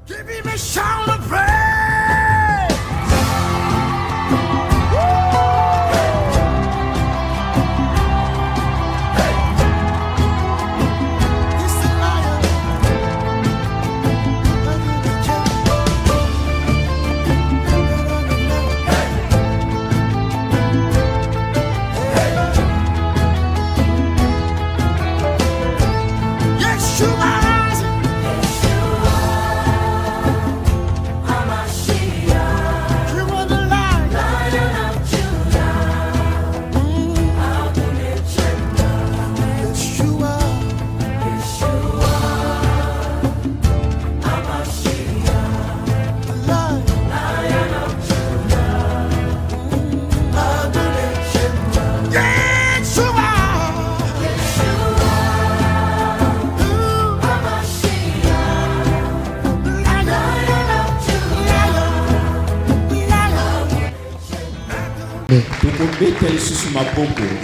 Give him a shout of praise.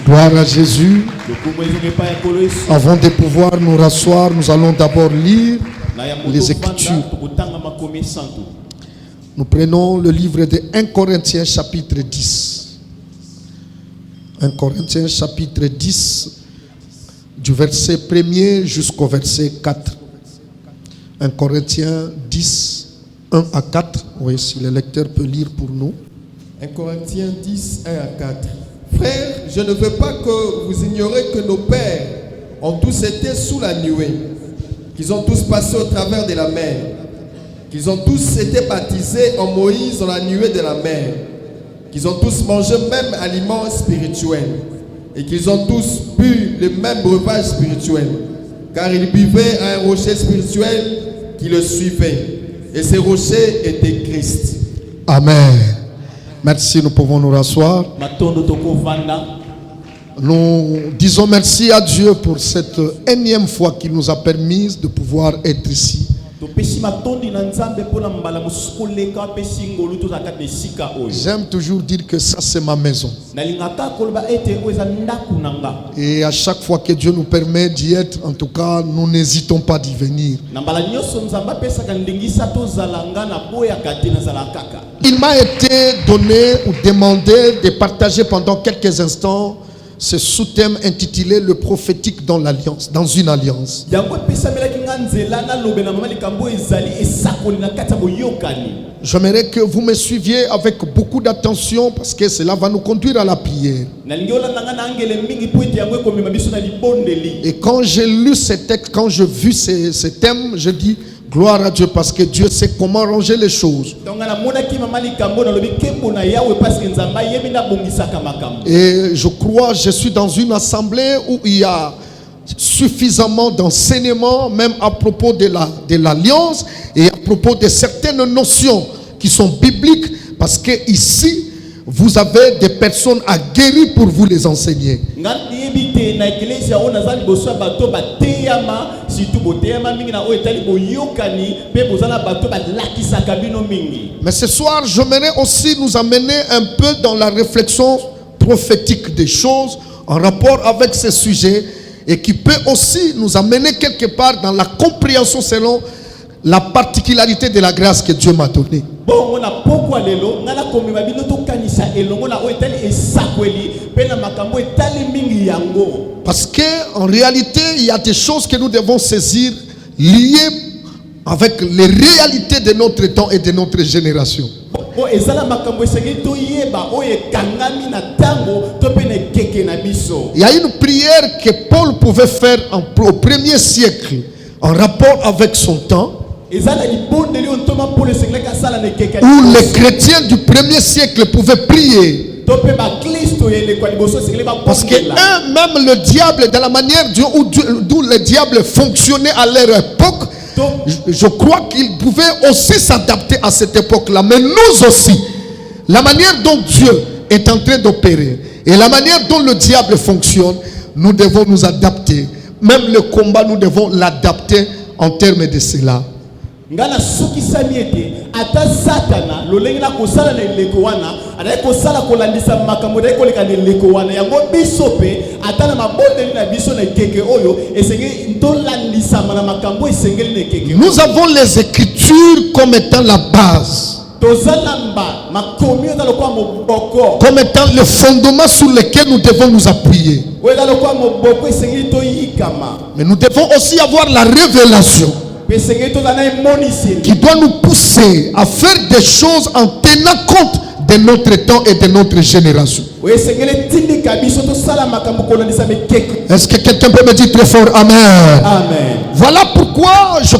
Gloire à Jésus. Avant de pouvoir nous rasseoir, nous allons d'abord lire les Écritures. Nous prenons le livre de 1 Corinthiens chapitre 10. 1 Corinthiens chapitre 10, du verset 1er jusqu'au verset 4. 1 Corinthiens 10, 1 à 4. Oui, si le lecteur peut lire pour nous. 1 Corinthiens 10, 1 à 4. Frères, je ne veux pas que vous ignoriez que nos pères ont tous été sous la nuée, qu'ils ont tous passé au travers de la mer, qu'ils ont tous été baptisés en Moïse dans la nuée de la mer, qu'ils ont tous mangé le même aliment spirituel et qu'ils ont tous bu le même breuvage spirituel, car ils buvaient à un rocher spirituel qui le suivait, et ce rocher était Christ. Amen. Merci, nous pouvons nous rasseoir. Nous disons merci à Dieu pour cette énième fois qu'il nous a permis de pouvoir être ici. J'aime toujours dire que ça c'est ma maison. Et à chaque fois que Dieu nous permet d'y être, en tout cas, nous n'hésitons pas d'y venir. Il m'a été donné ou demandé de partager pendant quelques instants ce sous-thème intitulé Le prophétique dans l'alliance, dans une alliance. J'aimerais que vous me suiviez avec beaucoup d'attention parce que cela va nous conduire à la prière. Et quand j'ai lu ce texte, quand j'ai vu ce thème, je dis gloire à Dieu parce que Dieu sait comment ranger les choses. Et je crois, je suis dans une assemblée où il y a suffisamment d'enseignements, même à propos de l'alliance et à propos de certaines notions qui sont bibliques, parce que ici, vous avez des personnes aguerries pour vous les enseigner. Mais ce soir, j'aimerais aussi nous amener un peu dans la réflexion prophétique des choses en rapport avec ce sujet et qui peut aussi nous amener quelque part dans la compréhension selon la particularité de la grâce que Dieu m'a donnée. Parce qu'en réalité, il y a des choses que nous devons saisir liées avec les réalités de notre temps et de notre génération. Il y a une prière que Paul pouvait faire au premier siècle en rapport avec son temps, où les chrétiens du premier siècle pouvaient prier. Parce que même le diable, dans la manière d'où le diable fonctionnait à leur époque, je crois qu'il pouvait aussi s'adapter à cette époque-là. Mais nous aussi, la manière dont Dieu est en train d'opérer et la manière dont le diable fonctionne, nous devons nous adapter. Même le combat, nous devons l'adapter en termes de cela. ngana suki samiete ata satana lolenge na kosala na eleko wana ana kosala kolandisa makambo na koleka na eleko wana yango biso pe ata na mabondeli na biso na keke oyo esenge ntolandisa na makambo esengeli na keke. Nous avons les Écritures comme étant la base, comme étant le fondement sur lequel nous devons nous appuyer. Mais nous devons aussi avoir la révélation qui doit nous pousser à faire des choses en tenant compte de notre temps et de notre génération. Est-ce que quelqu'un peut me dire très fort Amen? Amen. Voilà pourquoi je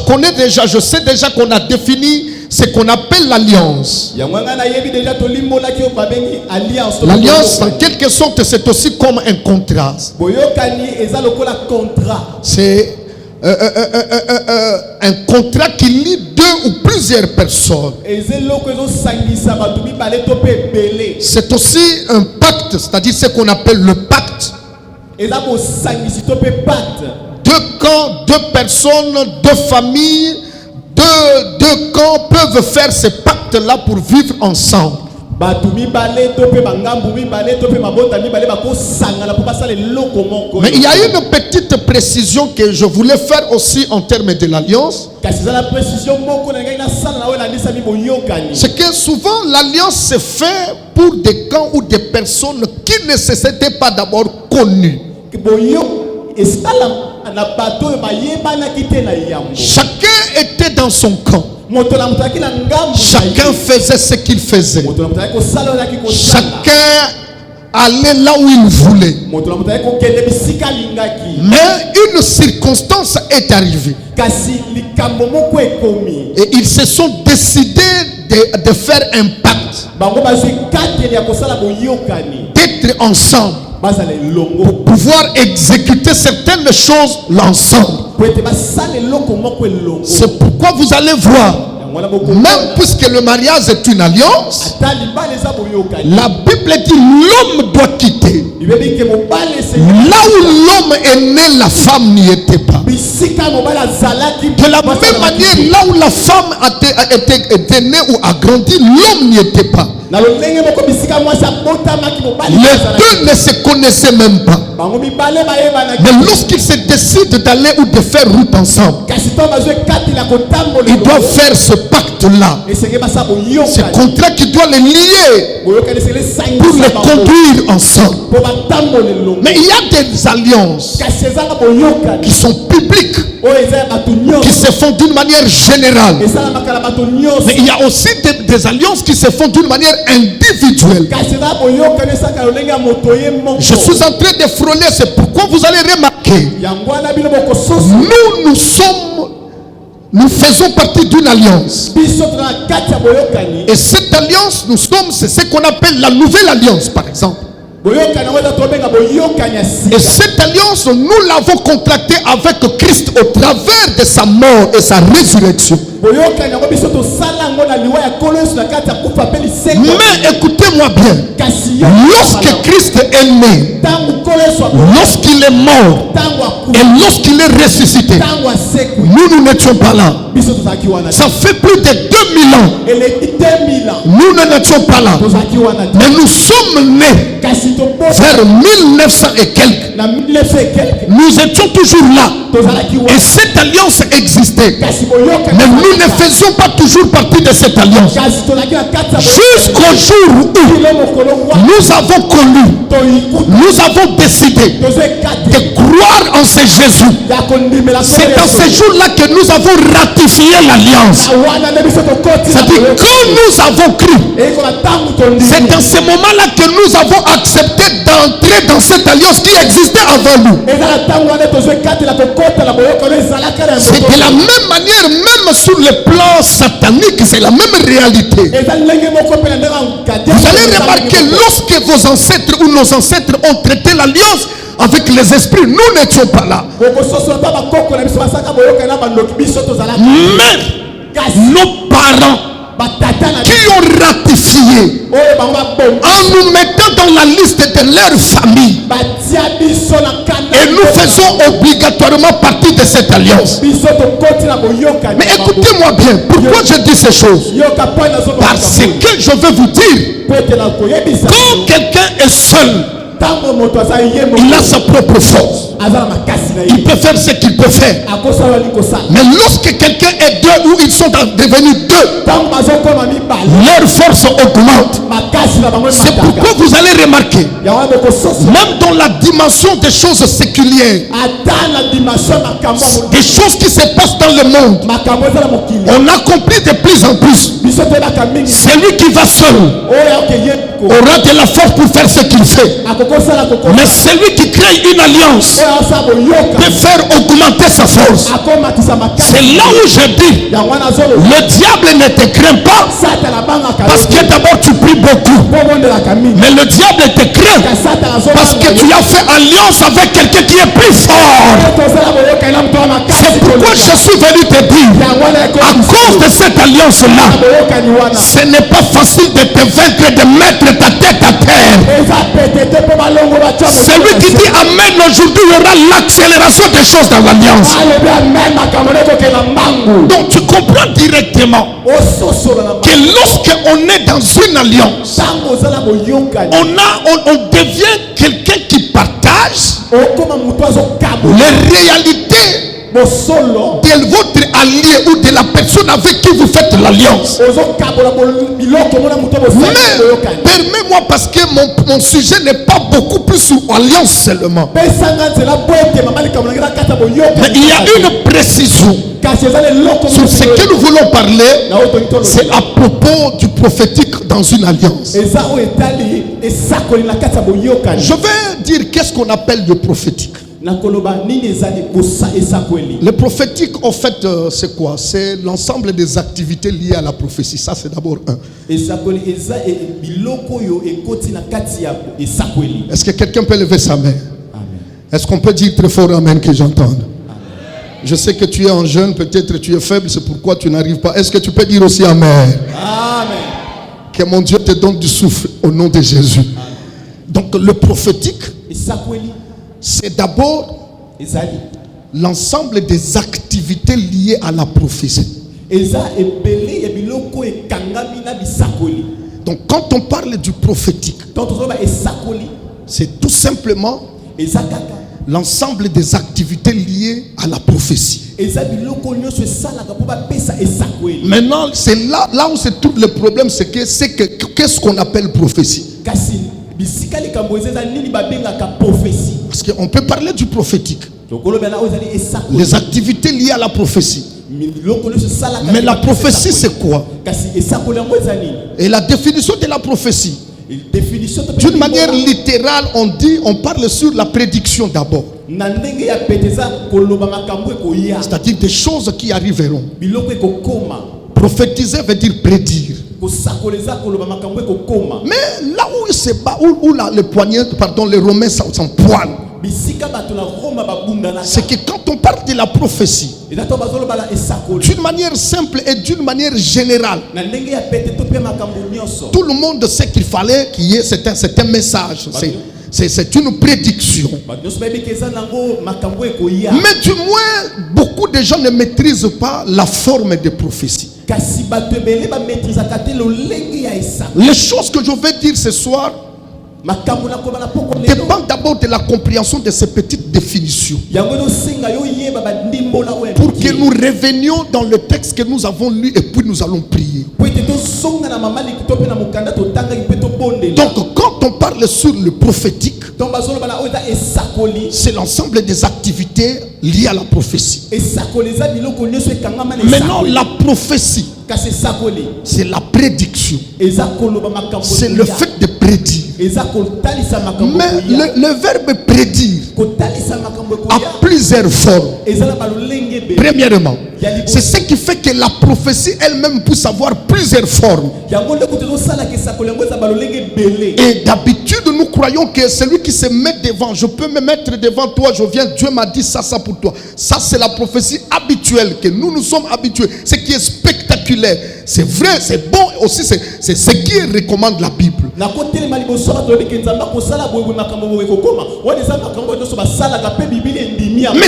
sais déjà qu'on a défini ce qu'on appelle l'alliance. L'alliance, en quelque sorte, c'est aussi comme un contrat. C'est un contrat qui lie deux ou plusieurs personnes. C'est aussi un pacte, c'est-à-dire ce qu'on appelle le pacte. Deux camps, deux personnes, deux familles, deux camps peuvent faire ce pacte-là pour vivre ensemble. Mais il y a une petite précision que je voulais faire aussi en termes de l'alliance. C'est que souvent l'alliance se fait pour des camps ou des personnes qui ne s'étaient pas d'abord connues. Chacun était dans son camp. Chacun faisait ce qu'il faisait. Chacun allait là où il voulait. Mais une circonstance est arrivée. Et ils se sont décidés de faire un pacte. D'être ensemble. Pour pouvoir exécuter certaines choses l'ensemble. C'est pourquoi vous allez voir, même puisque le mariage est une alliance, la Bible dit l'homme doit quitter. Là où l'homme est né, la femme n'y était pas. De la même manière, là où la femme était née ou a grandi, l'homme n'y était pas. Les deux ne se connaissaient même pas. Mais lorsqu'ils se décident d'aller ou de faire route ensemble, ils doivent faire ce pacte-là. Ce contrat qui doit les lier pour les conduire ensemble. Mais il y a des alliances qui sont publiques, qui se font d'une manière générale. Mais il y a aussi des alliances qui se font d'une manière individuelle. Je suis en train de frôler, c'est pourquoi vous allez remarquer, nous faisons partie d'une alliance. Et cette alliance, c'est ce qu'on appelle la nouvelle alliance, par exemple. Et cette alliance, nous l'avons contractée avec Christ au travers de sa mort et sa résurrection. Mais écoutez-moi bien, lorsque Christ est né, lorsqu'il est mort et lorsqu'il est ressuscité, nous n'étions pas là. Ça fait plus de 2000 ans. Nous n'étions pas là. Mais nous sommes nés vers 1900 et quelques. Nous étions toujours là. Et cette alliance existait. Mais nous ne faisions pas toujours partie de cette alliance. Jusqu'au jour où nous avons connu, nous avons décidé de croire en ce Jésus. C'est dans ce jour-là que nous avons ratifié l'alliance. C'est-à-dire quand nous avons cru, c'est dans ce moment-là que nous avons accepté d'entrer dans cette alliance qui existait avant nous. C'est de la même manière, même sur le plan satanique, c'est la même réalité. Vous allez remarquer, lorsque vos ancêtres ou nos ancêtres ont traité l'alliance avec les esprits, nous n'étions pas là. Mais nos parents qui ont ratifié mariés, oyo bango babombi en nous mettant dans la liste de leur famille. batia biso na kanda Et nous faisons obligatoirement partie de cette alliance. biso tokoti na boyokani. Mais écoutez-moi bien, pourquoi je dis ces choses? yoka point nazoba Parce que je veux vous dire, kwetela koyebisa quand quelqu'un est seul, tango moto aza ye il moko a sa propre force. aza na makasi na Il ye peut faire ce qu'il peut faire. akosala likosala Mais lorsque quelqu'un est deux ou ils sont devenus deux, tango bazokoma mibale leur force augmente. makasi na bango C'est pourquoi vous allez remarquer, yango wana bokososo même dans la dimension des choses séculières, ata na dimension ya makambo ya des choses qui se passent dans le monde, makambo eza na mokili on accomplit de plus en plus. biso toyebaka mingi Celui qui va seul oyo ayoke ye aura de la force pour faire ce qu'il fait. akokosala Mais celui qui crée une alliance oyo asala boyoka peut faire augmenter sa force. akomatisa makasi C'est là où je dis, yango wana azoloba le diable ne te craint pas satana abangaka parce que d'abord tu pries beaucoup. po obondelaka mingi Mais le diable te craint ka satana parce que tu as fait alliance avec quelqu'un qui est plus fort. tozala boyoka ela moto wa makasi C'est pourquoi je suis venu te dire, yango wana à cause de cette alliance-là, boyokani wana ce n'est pas facile de te vaincre et de mettre ta tête à terre. eza pete te mpo balongo batya Celui qui dit Amen aujourd'hui, il y aura l'accélération des choses dans l'alliance. alobi amen makambo nde kokenda mbangu Donc tu comprends directement ososola na que lorsqu'on est dans une alliance, ntango oza na boyokani on devient quelqu'un qui partage okoma moto azokabola les réalités bosolo de votre allié ou de la personne avec qui vous faites l'alliance. ozokabola biloko mona moto bosali Mais boyokani permets-moi parce que mon sujet n'est pas beaucoup plus sur alliance seulement. pesanga nzela po ete mama likambo na ngai na kati ya Mais boyokani il y a une précision kasi eza leloko sur ce que nous voulons parler. na oyo tongi C'est tolobela à propos du prophétique dans une alliance. eza oyo etali esakoli na kati ya boyokani Je vais dire qu'est-ce qu'on appelle le prophétique. nakoloba nini ezali esakweli. Le prophétique, en fait, c'est quoi? C'est l'ensemble des activités liées à la prophétie. Ça, c'est d'abord un. esakweli eza biloko oyo ekoti na kati ya esakweli. Est-ce que quelqu'un peut lever sa main? Amen. Est-ce qu'on peut dire très fort Amen que j'entende? Je sais que tu es en jeune, peut-être tu es faible, c'est pourquoi tu n'arrives pas. Est-ce que tu peux dire aussi Amen? Amen. Que mon Dieu te donne du souffle au nom de Jésus. Donc le prophétique, esakweli c'est d'abord ezali l'ensemble des activités liées à la prophétie. eza ebele ya biloko ekangami na bisakweli. Donc quand on parle du prophétique, donc tozoba esakweli c'est tout simplement eza kaka l'ensemble des activités liées à la prophétie. eza biloko nyonso esalaka mpo bapesa esakweli. Maintenant, c'est là où se trouve le problème, c'est qu'est-ce qu'on appelle prophétie? kasi bisika likambo eza nini babengaka prophétie. Parce qu'on peut parler du prophétique, tokoloba na oyo ezali esakweli. les activités liées à la prophétie. biloko nyonso esalaka Mais la prophétie, c'est quoi? kasi esakweli yango eza nini. Et la définition de la prophétie, définition d'une manière littérale, on parle sur la prédiction d'abord. na ndenge ya pete eza koloba makambo ekoya C'est-à-dire des choses qui arriveront. biloko ekokoma. Prophétiser veut dire prédire. kosakola eza koloba makambo ekokoma. Mais là où il se bat, où là, les poignets, pardon, les Romains s'empoilent, bisika bato na Roma babundanaka. c'est que quand on parle de la prophétie, eza to bazoloba la esakoli d'une manière simple et d'une manière générale, na ndenge ya pete to pe makambo nyonso. tout le monde sait qu'il fallait qu'il y ait c'est un message, c'est une prédiction. bato nyonso bayebi ke eza nango makambo ekoya. Mais du moins, beaucoup de gens ne maîtrisent pas la forme de prophétie. kasi bato ebele bametrizaka te lolenge ya esakoli. Les choses que je vais dire ce soir makambo nakoloba na poko lelo dépendent d'abord de la compréhension de ces petites définitions. yango ezosenga yo yeba bandimbola oyo Pour que nous revenions dans le texte que nous avons lu et puis nous allons prier. po ete tozonga na mamaliki to mpe na mokanda totangaki mpe tobondela. Donc quand on parle sur le prophétique, donc bazoloba na oyo eza esakoli. c'est l'ensemble des activités liées à la prophétie. esakoli eza biloko nyonso ekangama na Maintenant, esakoli. la prophétie, kasi esakoli c'est la prédiction. eza koloba makambo C'est le ekoya. fait de prédire. eza kotalisa makambo Mais ekoya. le verbe prédire kotalisa makambo a ekoya plusieurs formes. eza na balolenge ebele. Premièrement, c'est ce qui fait que la prophétie elle-même puisse avoir plusieurs formes. yango nde kutu ezosalaka esakoli yango eza balolenge ebele. Et d'habitude, nous croyons que celui qui se met devant, je peux me mettre devant toi, je viens, Dieu m'a dit ça pour toi. Ça, c'est la prophétie habituelle, que nous sommes habitués. Ce qui est spectaculaire spectaculaire. C'est vrai, c'est bon aussi, c'est ce qui recommande la Bible. Mais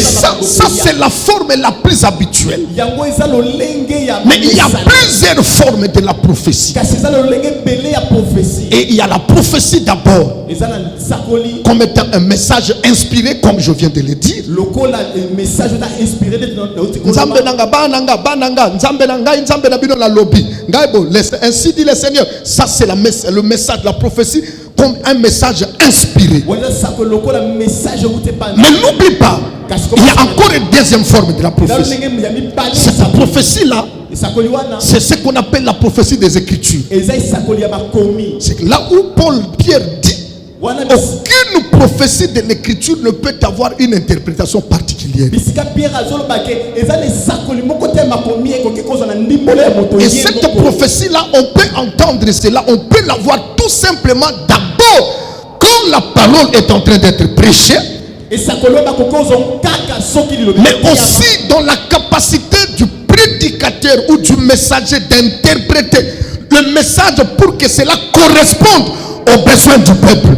ça c'est la forme la plus habituelle. Mais il y a plusieurs formes de la prophétie. Et il y a la prophétie d'abord, comme étant un message inspiré, comme je viens de le dire. Ainsi dit le Seigneur. Ça c'est le message de la prophétie, comme un message inspiré. Mais n'oublie pas, il y a encore une deuxième forme de la prophétie. Cette prophétie-là, c'est ce qu'on appelle la prophétie des Écritures. C'est là où Pierre dit, aucune prophétie de l'Écriture ne peut avoir une interprétation particulière. Et cette prophétie-là, on peut entendre cela, on peut l'avoir tout simplement d'abord quand la parole est en train d'être prêchée, mais aussi dans la capacité du prédicateur ou du messager d'interpréter le message pour que cela corresponde aux besoins du peuple.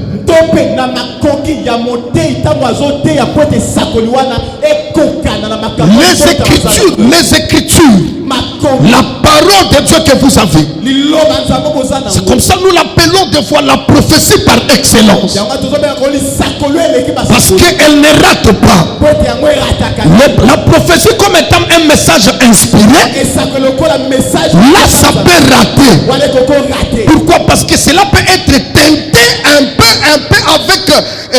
Les écritures, la parole de Dieu que vous avez, c'est comme ça nous l'appelons des fois la prophétie par excellence, parce qu'elle ne rate pas. La prophétie comme étant un message inspiré, là ça peut rater. Pourquoi? Parce que cela peut être teinté un peu avec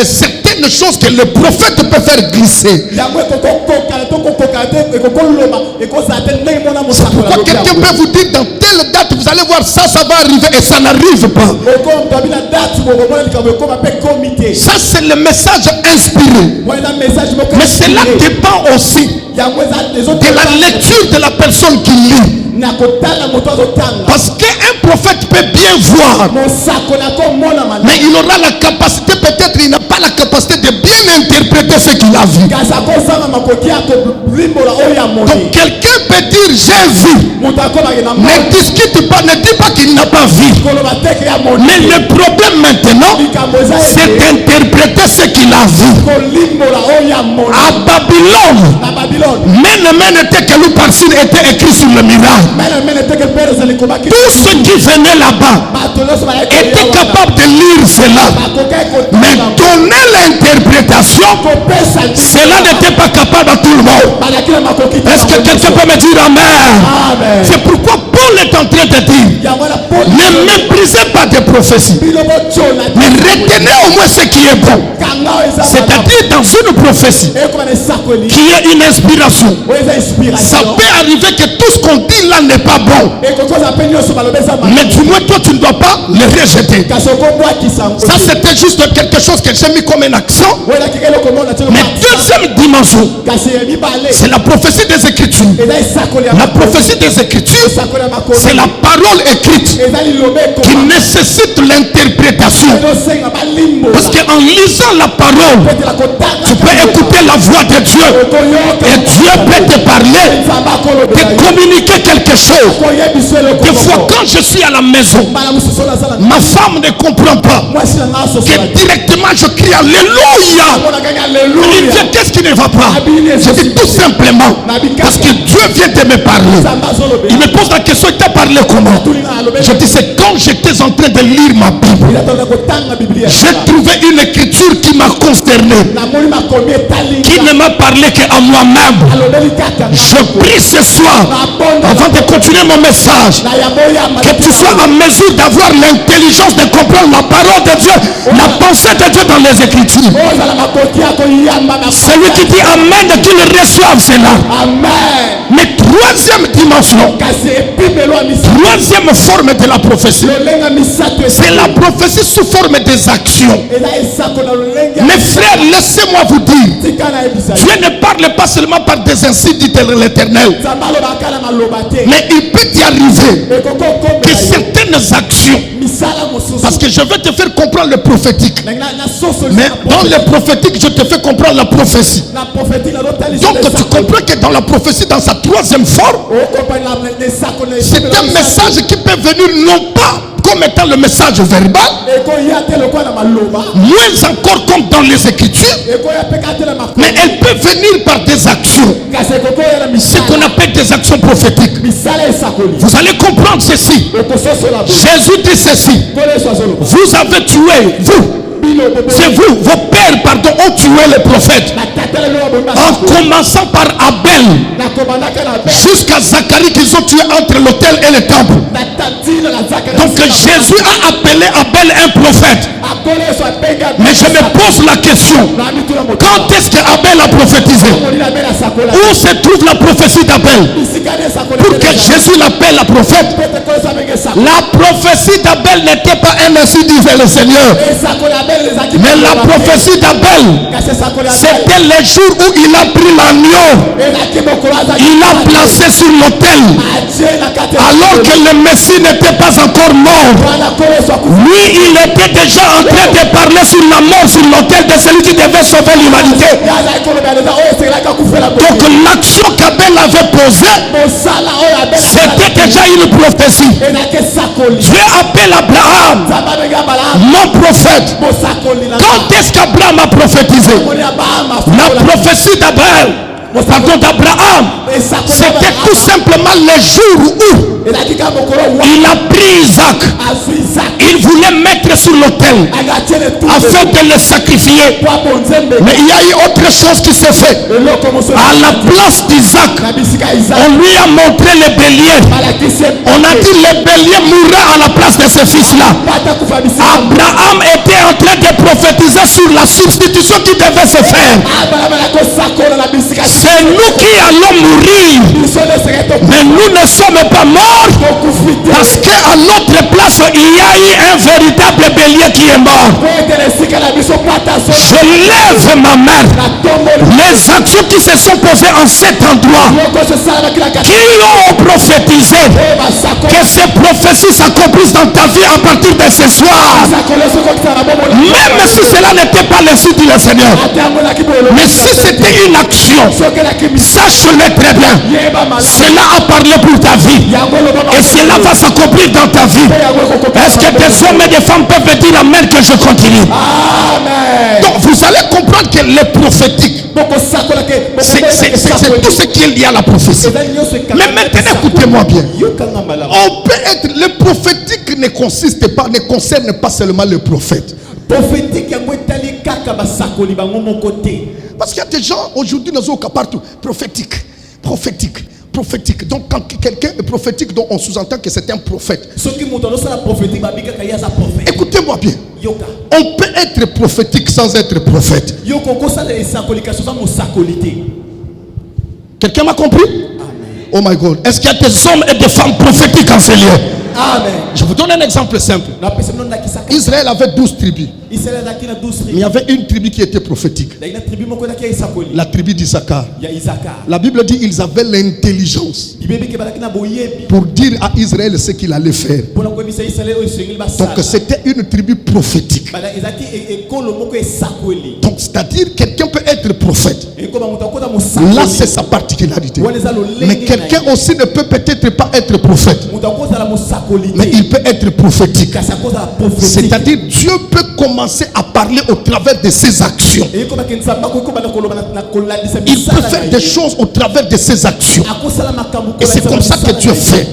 certaines choses que le prophète peut faire glisser. Pourquoi quelqu'un peut vous dire dans telle date vous allez voir ça va arriver et ça n'arrive pas. Ça c'est le message inspiré. Mais cela dépend aussi de la lecture de la personne qui lit. Parce qu'un prophète peut bien voir, mais il aura la capacité, peut-être il n'a pas la capacité de bien interpréter ce qu'il a vu. Donc quelqu'un peut dire j'ai vu, ne discute pas, ne dis pas qu'il n'a pas vu. Mais le problème maintenant, c'est d'interpréter ce qu'il a vu. À Babylone, men était que nous par était écrit sur le miracle. Tout ce qui venait là-bas était capable de lire cela, mais donner l'interprétation, cela n'était pas capable à tout le monde. Est-ce que quelqu'un peut me dire amen? C'est pourquoi Paul est en train de dire, ne méprisez pas des prophéties, mais retenez au moins ce qui est bon. C'est-à-dire dans une prophétie qui est une inspiration, ça peut arriver que tout ce qu'on dit là n'est pas bon, mais du moins toi tu ne dois pas le rejeter. Ça c'était juste quelque chose que j'ai mis comme un accent. Mais deuxième dimension, c'est la prophétie des Écritures. La prophétie des Écritures, c'est la parole écrite qui nécessite l'interprétation. Parce qu'en lisant la parole, tu peux écouter la voix de Dieu et Dieu peut te parler, te communiquer quelque chose. Des fois quand je suis à la maison, ma femme ne comprend pas que directement je crie Alléluia. Il dit qu'est-ce qui ne va pas? Je dis tout simplement parce que Dieu vient de me parler. Il me pose la question, il t'a parlé comment? Je dis c'est quand j'étais en train de lire ma Bible, j'ai trouvé une écriture qui m'a consterné, qui ne m'a parlé qu'à moi-même. Je prie ce soir, avant de continuer mon message, que tu sois en mesure d'avoir l'intelligence de comprendre la parole de Dieu, la pensée de Dieu dans les Écritures. Celui qui dit Amen, qu'il reçoive cela. Mais troisième dimension, troisième forme de la prophétie, c'est la prophétie sous forme des actions. Mes frères, laissez-moi vous dire, Dieu ne parle pas seulement par des ainsi dit l'Éternel, mais il peut y arriver que certaines certaines actions. Parce que je vais te faire comprendre le prophétique. Mais dans le prophétique, je te fais comprendre la prophétie. Donc tu comprends que dans la prophétie, dans sa troisième forme, c'est un message qui peut venir non pas comme étant le message verbal, moins encore comme dans les Écritures, mais elle peut venir par des actions, ce qu'on appelle des actions prophétiques. Vous allez comprendre ceci. Jésus dit ceci: vous avez tué, c'est vous, vos pères, pardon, ont tué les prophètes, en commençant par Abel jusqu'à Zacharie, qu'ils ont tué entre l'autel et le temple. Donc Jésus a appelé Abel un prophète. Mais je me pose la question, quand est-ce qu'Abel a prophétisé? Où se trouve la prophétie d'Abel pour que Jésus l'appelle la prophète? La prophétie d'Abel n'était pas un ainsi disait le Seigneur, mais la prophétie d'Abel, c'était le jour où il a pris l'agneau, il a placé sur l'autel, alors que le Messie n'était pas encore mort. Lui, il était déjà en train de parler sur la mort sur l'autel de celui qui devait sauver l'humanité. Donc l'action qu'Abel avait posée, c'était déjà une prophétie. Dieu appelle Abraham mon prophète. Quand est-ce qu'Abraham a prophétisé? La prophétie d'Abraham, c'était tout simplement le jour où il a pris Isaac. Il voulait mettre sur l'autel afin de le sacrifier. Mais il y a eu autre chose qui s'est fait. À la place d'Isaac, on lui a montré le bélier. On a dit le bélier mourra à la place de ce fils-là. Abraham était en train de prophétiser sur la substitution qui devait se faire. C'est nous qui allons mourir, mais nous ne sommes pas morts, parce qu'à notre place il y a eu un véritable bélier qui est mort. Je lève ma main. Les actions qui se sont posées en cet endroit, qui ont prophétisé que ces prophéties s'accomplissent dans ta vie à partir de ce soir, même si cela n'était pas le site du Seigneur, mais si c'était une action, sache-le très bien, cela a parlé pour ta vie et cela va s'accomplir dans ta vie. Est-ce que des hommes et des femmes peuvent dire amen que je continue? Amen. Donc vous allez comprendre que le prophétique, c'est tout ce qui est lié à la prophétie. Mais maintenant écoutez-moi bien, on peut être, le prophétique ne concerne pas seulement le prophète. Parce qu'il y a des gens aujourd'hui dans nos cas partout, prophétique. Donc quand quelqu'un est prophétique, donc on sous-entend que c'est un prophète. Écoutez-moi bien. On peut être prophétique sans être prophète. Quelqu'un m'a compris? Amen. Oh my God. Est-ce qu'il y a des hommes et des femmes prophétiques en ce lieu? Amen. Je vous donne un exemple simple. Israël avait 12 tribus. Mais il y avait une tribu qui était prophétique. La tribu d'Issachar. La Bible dit qu'ils avaient l'intelligence pour dire à Israël ce qu'il allait faire. Donc c'était une tribu prophétique. Donc c'est-à-dire quelqu'un peut être prophète. Là c'est sa particularité. Mais quelqu'un aussi ne peut peut-être pas être prophète, mais il peut être prophétique. C'est-à-dire Dieu peut commencer à parler au travers de ses actions. Il peut faire des choses au travers de ses actions. Et c'est comme ça que Dieu fait.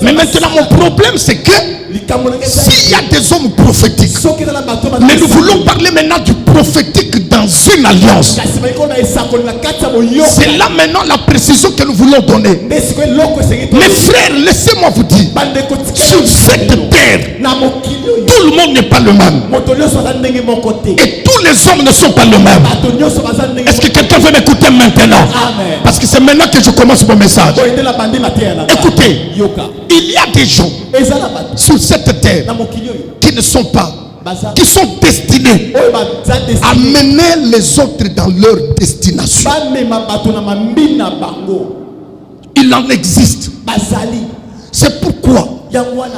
Mais maintenant mon problème c'est que s'il y a des hommes prophétiques, mais nous voulons parler maintenant du prophétique dans une alliance. C'est là maintenant la précision que nous voulons donner. Mes frères, laissez-moi vous dire, sur cette terre, tout le monde n'est pas le même. Et tous les hommes ne sont pas le même. Est-ce que quelqu'un veut m'écouter maintenant? Parce que c'est maintenant que je commence mon message. Écoutez, il y a des gens sur cette terre qui ne sont pas, qui sont destinés à mener les autres dans leur destination. Il en existe. C'est pourquoi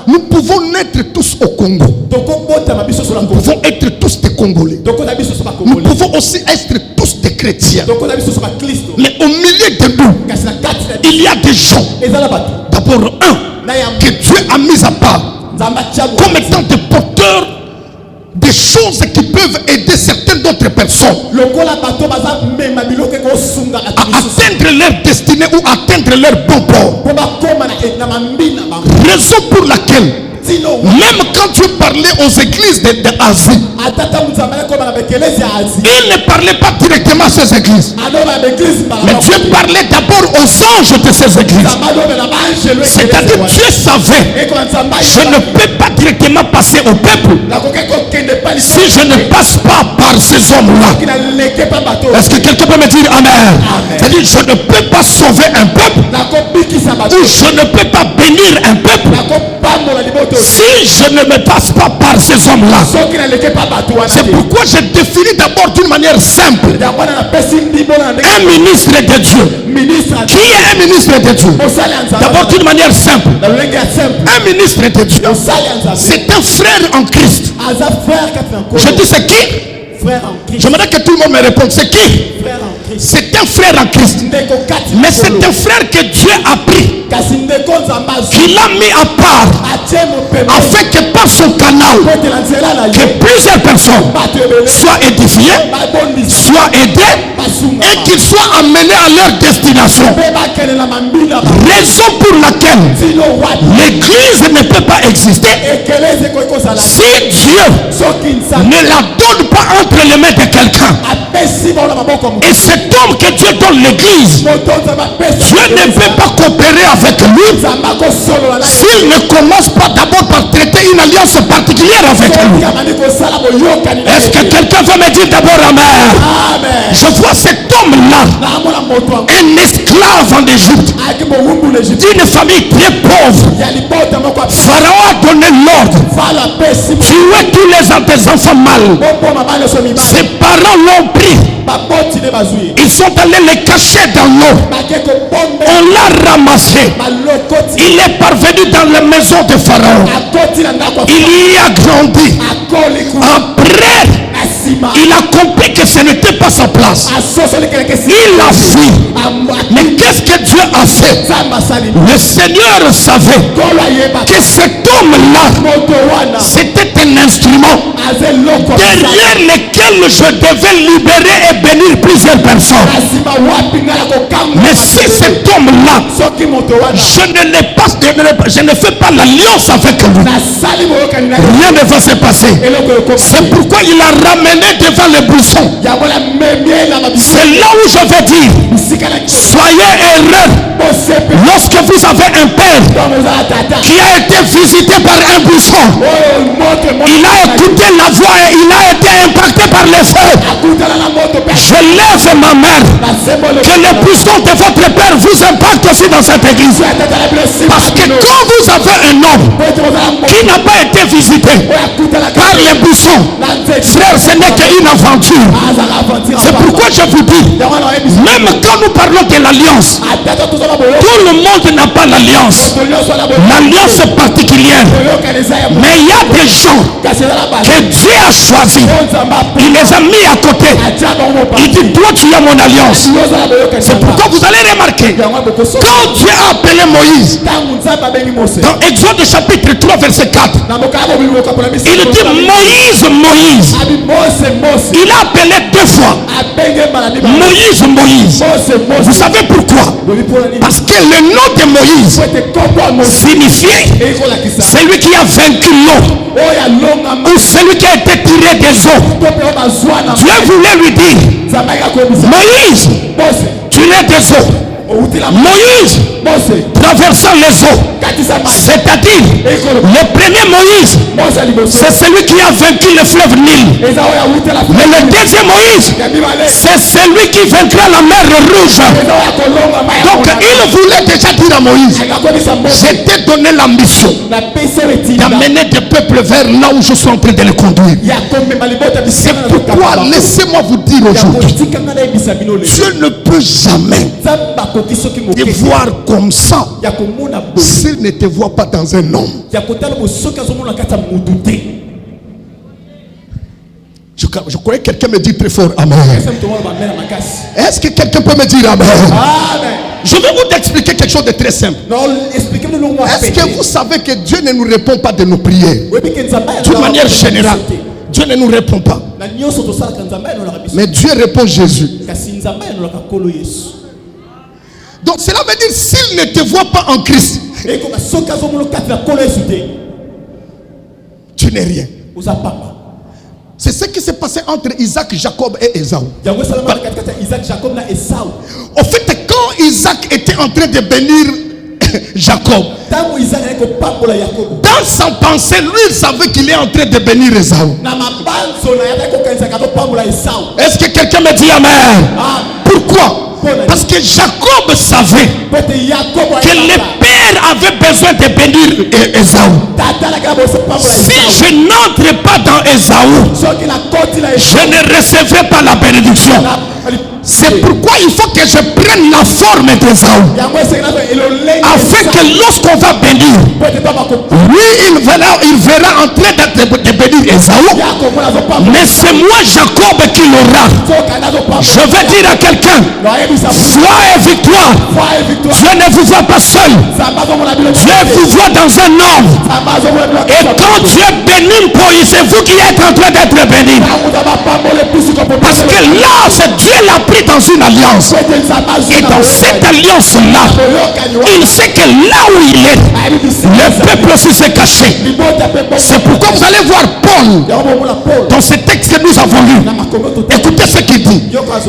Nous pouvons naître tous au Congo. Nous pouvons être tous des Congolais. Nous pouvons aussi être tous des chrétiens. Mais au milieu de nous, il y a des gens. D'abord, que Dieu a mis à part comme étant des porteurs des choses qui peuvent aider certaines d'autres personnes à atteindre leur destinée ou atteindre leur bon port. Raison pour laquelle même quand Dieu parlait aux églises d'Asie, il ne parlait pas directement à ces églises. Mais Dieu parlait d'abord aux anges de ces églises. C'est-à-dire Dieu savait, je ne peux pas directement passer au peuple si je ne passe pas par ces hommes-là. Est-ce que quelqu'un peut me dire Amen? C'est-à-dire je ne peux pas sauver un peuple ou je ne peux pas bénir un peuple si je ne me passe pas par ces hommes-là. C'est pourquoi je définis d'abord d'une manière simple un ministre de Dieu. Qui est un ministre de Dieu? D'abord d'une manière simple. Un ministre de Dieu, c'est un frère en Christ. Je dis c'est qui? J'aimerais que tout le monde me réponde. C'est qui? C'est un frère en Christ. Mais c'est un frère que Dieu a pris, qu'il a mis à part, afin que par son canal, que plusieurs personnes soient édifiées, soient aidées et qu'ils soient amenés à leur destination. Raison pour laquelle l'église ne peut pas exister si Dieu ne la donne pas entre les mains de quelqu'un. Et cet homme que Dieu donne l'église, Dieu ne peut pas coopérer avec lui s'il ne commence pas d'abord par traiter une alliance particulière avec lui. Est-ce que quelqu'un veut me dire d'abord Amen? Je vois cet homme-là, un esclave en Égypte, d'une famille très pauvre. Pharaon a donné l'ordre, tuer tous les enfants mâles. Ses parents l'ont pris. Ils sont allés les cacher dans l'eau. On l'a ramassé. Il est parvenu dans la maison de Pharaon. Il y a grandi. Après, il a compris que ce n'était pas sa place. Il a fui. Mais qu'est-ce que Dieu a fait? Le Seigneur savait que cet homme-là, c'était un instrument derrière lequel je devais libérer et bénir plusieurs personnes. Mais si cet homme-là, je ne fais pas l'alliance avec lui, rien ne va se passer. C'est pourquoi il a ramené devant le buisson. C'est là où je vais dire, soyez heureux lorsque vous avez un père qui a été visité par un buisson. Il a écouté la voix et il a été impacté par le feu. Je lève ma main, que le buisson de votre père vous impacte aussi dans cette église. Parce que quand vous avez un homme qui n'a pas été visité par les buissons, frère, ce n'est qu'une aventure. C'est pourquoi je vous dis, même quand nous parlons de l'alliance, tout le monde n'a pas l'alliance. L'alliance est particulière. Mais il y a des gens que Dieu a choisis. Il les a mis à côté. Il dit, toi tu as mon alliance. C'est pourquoi vous allez remarquer, quand Dieu a appelé Moïse, dans Exode chapitre 3 verset 4, il dit Moïse, Moïse. Il a appelé deux fois Moïse, Moïse. Vous savez pourquoi? Parce que le nom de Moïse signifiait celui qui a vaincu l'eau, ou celui qui a été tiré des eaux. Dieu voulait lui dire, Moïse, tu es des eaux. Moïse traversant les eaux, c'est-à-dire le premier Moïse, c'est celui qui a vaincu le fleuve Nil. Mais le deuxième Moïse, c'est celui qui vaincra la mer Rouge. Donc il voulait déjà dire à Moïse, je t'ai donné l'ambition d'amener des peuples vers là où je suis en train de les conduire. C'est pourquoi laissez-moi vous dire aujourd'hui, Dieu ne peut jamais devoir comme ça ya komona boye s'il ne te voit pas dans un homme. ya kotala bosoki azomona kati ya mutu te. Je crois que quelqu'un me dit très fort Amen. Esa mtu mwana bamela makasi. Est-ce que quelqu'un peut me dire Amen? Amen. Je vais vous expliquer quelque chose de très simple. Non, expliquez-moi le mot. Est-ce que vous savez que Dieu ne nous répond pas de nos prières? D'une manière générale, Dieu ne nous répond pas. Mais Dieu répond Jésus. Donc cela veut dire s'il ne te voit pas en Christ, tu n'es rien. C'est ce qui s'est passé entre Isaac, Jacob et Ésaü. Au fait, quand Isaac était en train de bénir Jacob, dans sa pensée, lui il savait qu'il est en train de bénir Ésaü. Est-ce que quelqu'un me dit Amen? Pourquoi? Parce que Jacob savait que le père avait besoin de bénir Ésaü. Si je n'entre pas dans Ésaü, je ne recevrai pas la bénédiction. C'est pourquoi il faut que je prenne la forme d'Ésaü, afin que lorsqu'on va bénir, lui il verra en train de bénir Ésaü, mais c'est moi Jacob qui l'aura. Je vais dire à quelqu'un, foi et victoire. Dieu ne vous voit pas seul, Dieu vous voit dans un homme. Et quand Dieu bénit Moïse, c'est vous qui êtes en train d'être béni, parce que là c'est Dieu l'a pris dans une alliance, et dans cette alliance là il sait que là où il est, le peuple aussi s'est caché. C'est pourquoi vous allez voir Paul dans ce texte que nous avons lu. Écoutez ce qu'il dit.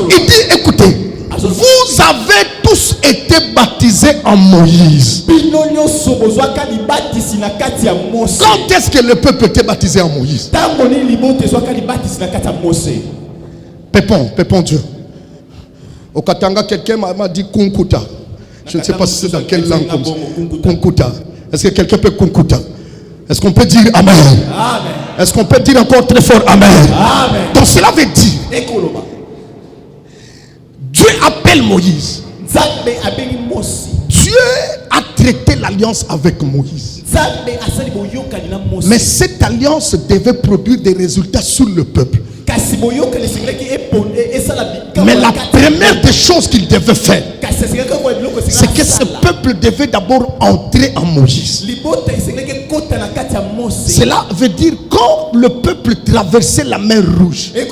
Il dit, écoutez, vous avez tous été baptisés en Moïse. Quand est-ce que le peuple était baptisé en Moïse? Pépon Dieu. Au Katanga, quelqu'un m'a dit Kunkuta. Je ne sais pas si c'est dans quelle langue comme ça. Kunkuta. Est-ce que quelqu'un peut Kunkuta? Est-ce qu'on peut dire Amen? Amen. Est-ce qu'on peut dire encore très fort Amen? Amen. Donc cela veut dire, Dieu appelle Moïse. Dieu a traité l'alliance avec Moïse. Mais cette alliance devait produire des résultats sur le peuple. Mais la première des choses qu'il devait faire, c'est que ce peuple devait d'abord entrer en Moïse. Cela veut dire quand le peuple traversait la mer Rouge et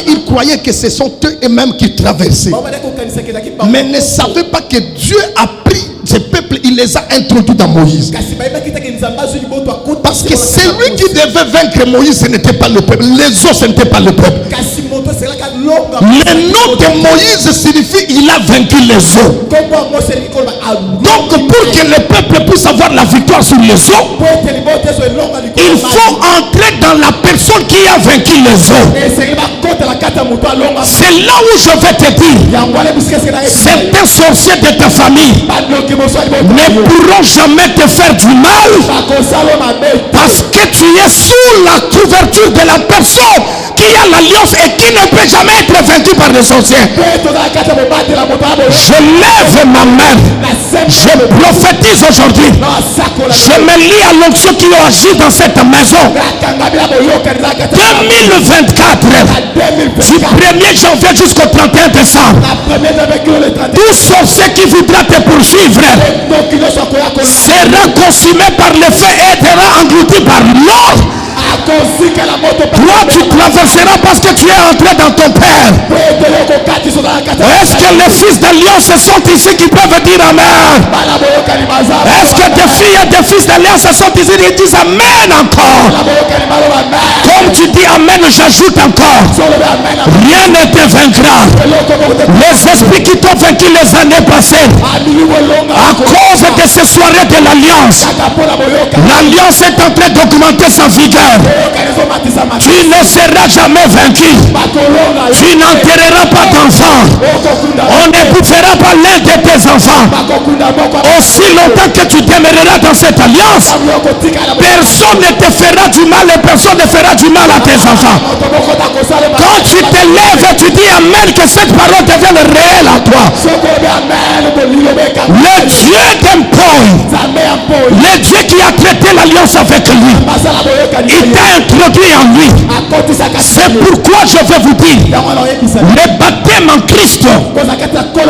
ils croyaient que ce sont eux-mêmes qui traversaient, mais ne savaient pas que Dieu a pris ce peuple, il les a introduits dans Moïse. Parce que celui qui devait vaincre Moïse, ce n'était pas le peuple. Les autres, ce n'était pas le peuple. Le nom de Moïse signifie il a vaincu les eaux. Donc pour que le peuple puisse avoir la victoire sur les eaux, il faut entrer dans la personne qui a vaincu les eaux. C'est là où je vais te dire, certains sorciers de ta famille ne pourront jamais te faire du mal, parce que tu es sous la couverture de la personne qui a l'alliance et qui ne peut jamais être vaincu par les sorciers. Je lève ma main, je prophétise aujourd'hui, je me lie à l'onction qui a agi dans cette maison. 2024, du 1er janvier jusqu'au 31 décembre, tout sorcier qui voudra te poursuivre sera consumé par le feu et sera englouti par l'or. Toi tu traverseras parce que tu es entré dans ton père. Est-ce que les fils d'alliance sont ici qui peuvent dire Amen? Est-ce que des filles et des fils d'alliance sont ici qui disent Amen encore? Comme tu dis Amen, j'ajoute encore, rien ne te vaincra. Les esprits qui t'ont vaincu les années passées à cause de ces soirées de l'alliance, l'alliance est en train d'augmenter sa vigueur. Tu ne seras jamais vaincu. Tu n'enterreras pas d'enfants. On ne bouffera pas l'un de tes enfants. Aussi longtemps que tu demeureras dans cette alliance, alliance, personne ne te fera du mal et personne ne fera du mal à tes enfants. Quand tu te lèves et tu dis Amen, que cette parole devienne réelle à toi. Le Dieu d'Empoi, le Dieu qui a traité l'alliance avec lui, il t'a introduit en lui. C'est pourquoi je veux vous dire, le baptême en Christ,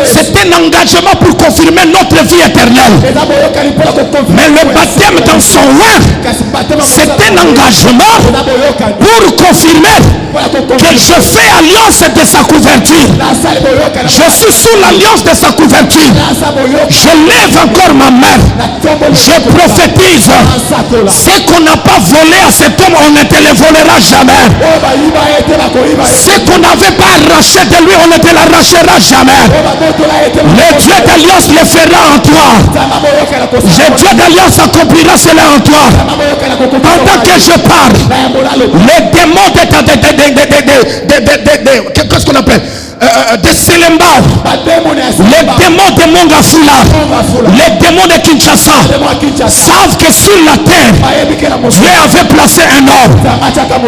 c'est un engagement pour confirmer notre vie éternelle. Mais le baptême dans son œuvre, c'est un engagement pour confirmer que je fais alliance de sa couverture. Je suis sous l'alliance de sa couverture. Je lève encore ma main. Je prophétise. Ce qu'on n'a pas volé à cet homme, on ne te le volera jamais. Ce qu'on n'avait pas arraché de lui, on ne te l'arrachera jamais. Le Dieu d'alliance le fera en toi. Le Dieu d'alliance accomplira cela en toi. Pendant que je parle, les démons qu'est-ce qu'on appelle de Selembao, les démons de Mongafula, les démons de Kinshasa savent que sur la terre Dieu avait placé un homme,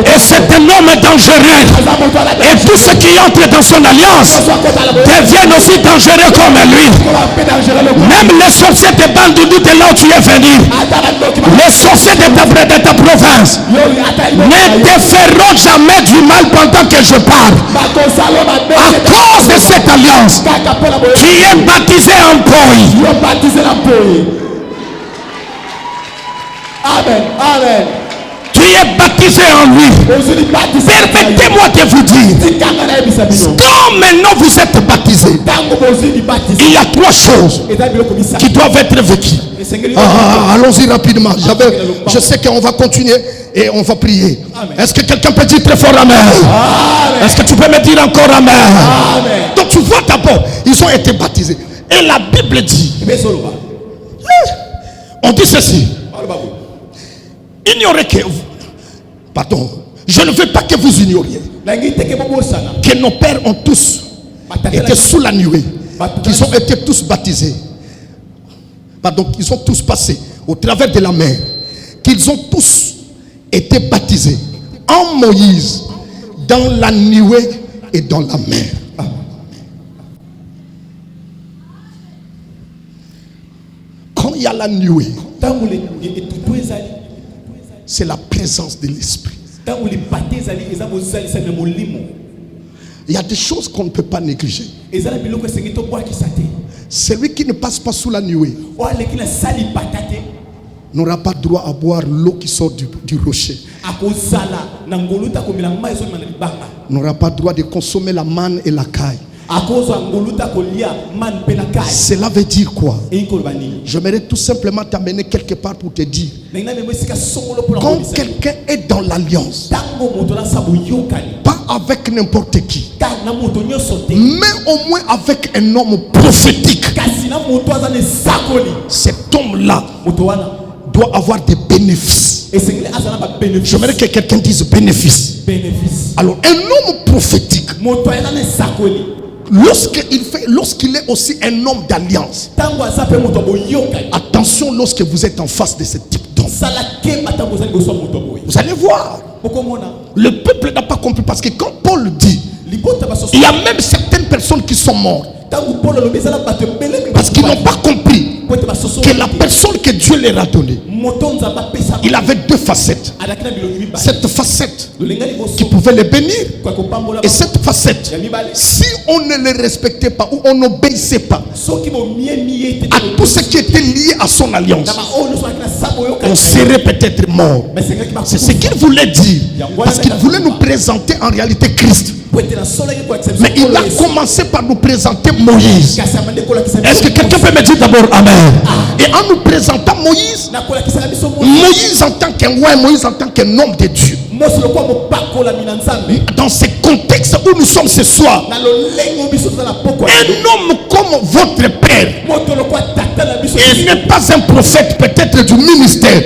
et c'est un homme dangereux, et tous ceux qui entrent dans son alliance deviennent aussi dangereux comme lui. Même les sorciers de Bandundu de là où tu es venu, les sorciers de ta province ne te feront jamais du mal pendant que je parle. À cause de cette alliance, tu es baptisé en Poi. Amen. Amen. Tu es baptisé en lui. Permettez-moi de vous dire, quand maintenant vous êtes baptisé, il y a trois choses qui doivent être vécues. Allons-y rapidement. Je sais qu'on va continuer et on va prier. Est-ce que quelqu'un peut dire très fort Amen? Est-ce que tu peux me dire encore Amen? Donc tu vois d'abord, ils ont été baptisés. Et la Bible dit, on dit ceci. Ignorez que pardon, je ne veux pas que vous ignoriez que nos pères ont tous été sous la nuée, qu'ils ont été tous baptisés, pardon, qu'ils ont tous passé au travers de la mer, qu'ils ont tous été baptisés en Moïse dans la nuée et dans la mer. Quand il y a la nuée, c'est la présence de l'esprit. Il y a des choses qu'on ne peut pas négliger. Celui qui ne passe pas sous la nuée n'aura pas droit à boire l'eau qui sort du rocher. N'aura pas droit de consommer la manne et la caille. Cela veut dire quoi? J'aimerais tout simplement t'amener quelque part pour te dire, quand quelqu'un est dans l'alliance, pas avec n'importe qui, mais au moins avec un homme prophétique, cet homme-là doit avoir des bénéfices. J'aimerais que quelqu'un dise bénéfice. Alors un homme prophétique, lorsqu'il est aussi un homme d'alliance, attention lorsque vous êtes en face de ce type d'homme, vous allez voir, le peuple n'a pas compris, parce que quand Paul dit, il y a même certaines personnes qui sont mortes parce qu'ils n'ont pas compris que la personne que Dieu leur a donnée, il avait deux facettes. Cette facette qui pouvait les bénir, et cette facette, si on ne les respectait pas ou on n'obéissait pas à tout ce qui était lié à son alliance, on serait peut-être mort. C'est ce qu'il voulait dire, parce qu'il voulait nous présenter en réalité Christ. Mais il a commencé par nous présenter Moïse. Est-ce que quelqu'un peut me dire d'abord Amen? Et en nous présentant Moïse, Moïse en tant qu'un roi, Moïse en tant qu'un homme de Dieu, dans ce contexte où nous sommes ce soir, un homme comme votre père, il n'est pas un prophète peut-être du ministère,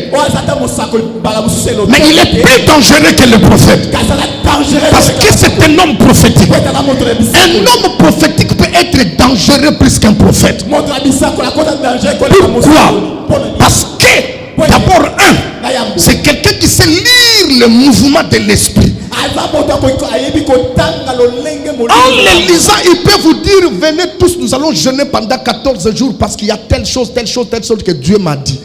mais il est plus dangereux que le prophète, parce que c'est un homme prophétique. Un homme prophétique peut être dangereux plus qu'un prophète. Pourquoi? Parce que d'abord le mouvement de l'esprit. En les lisant, il peut vous dire, venez tous, nous allons jeûner pendant 14 jours parce qu'il y a telle chose que Dieu m'a dit.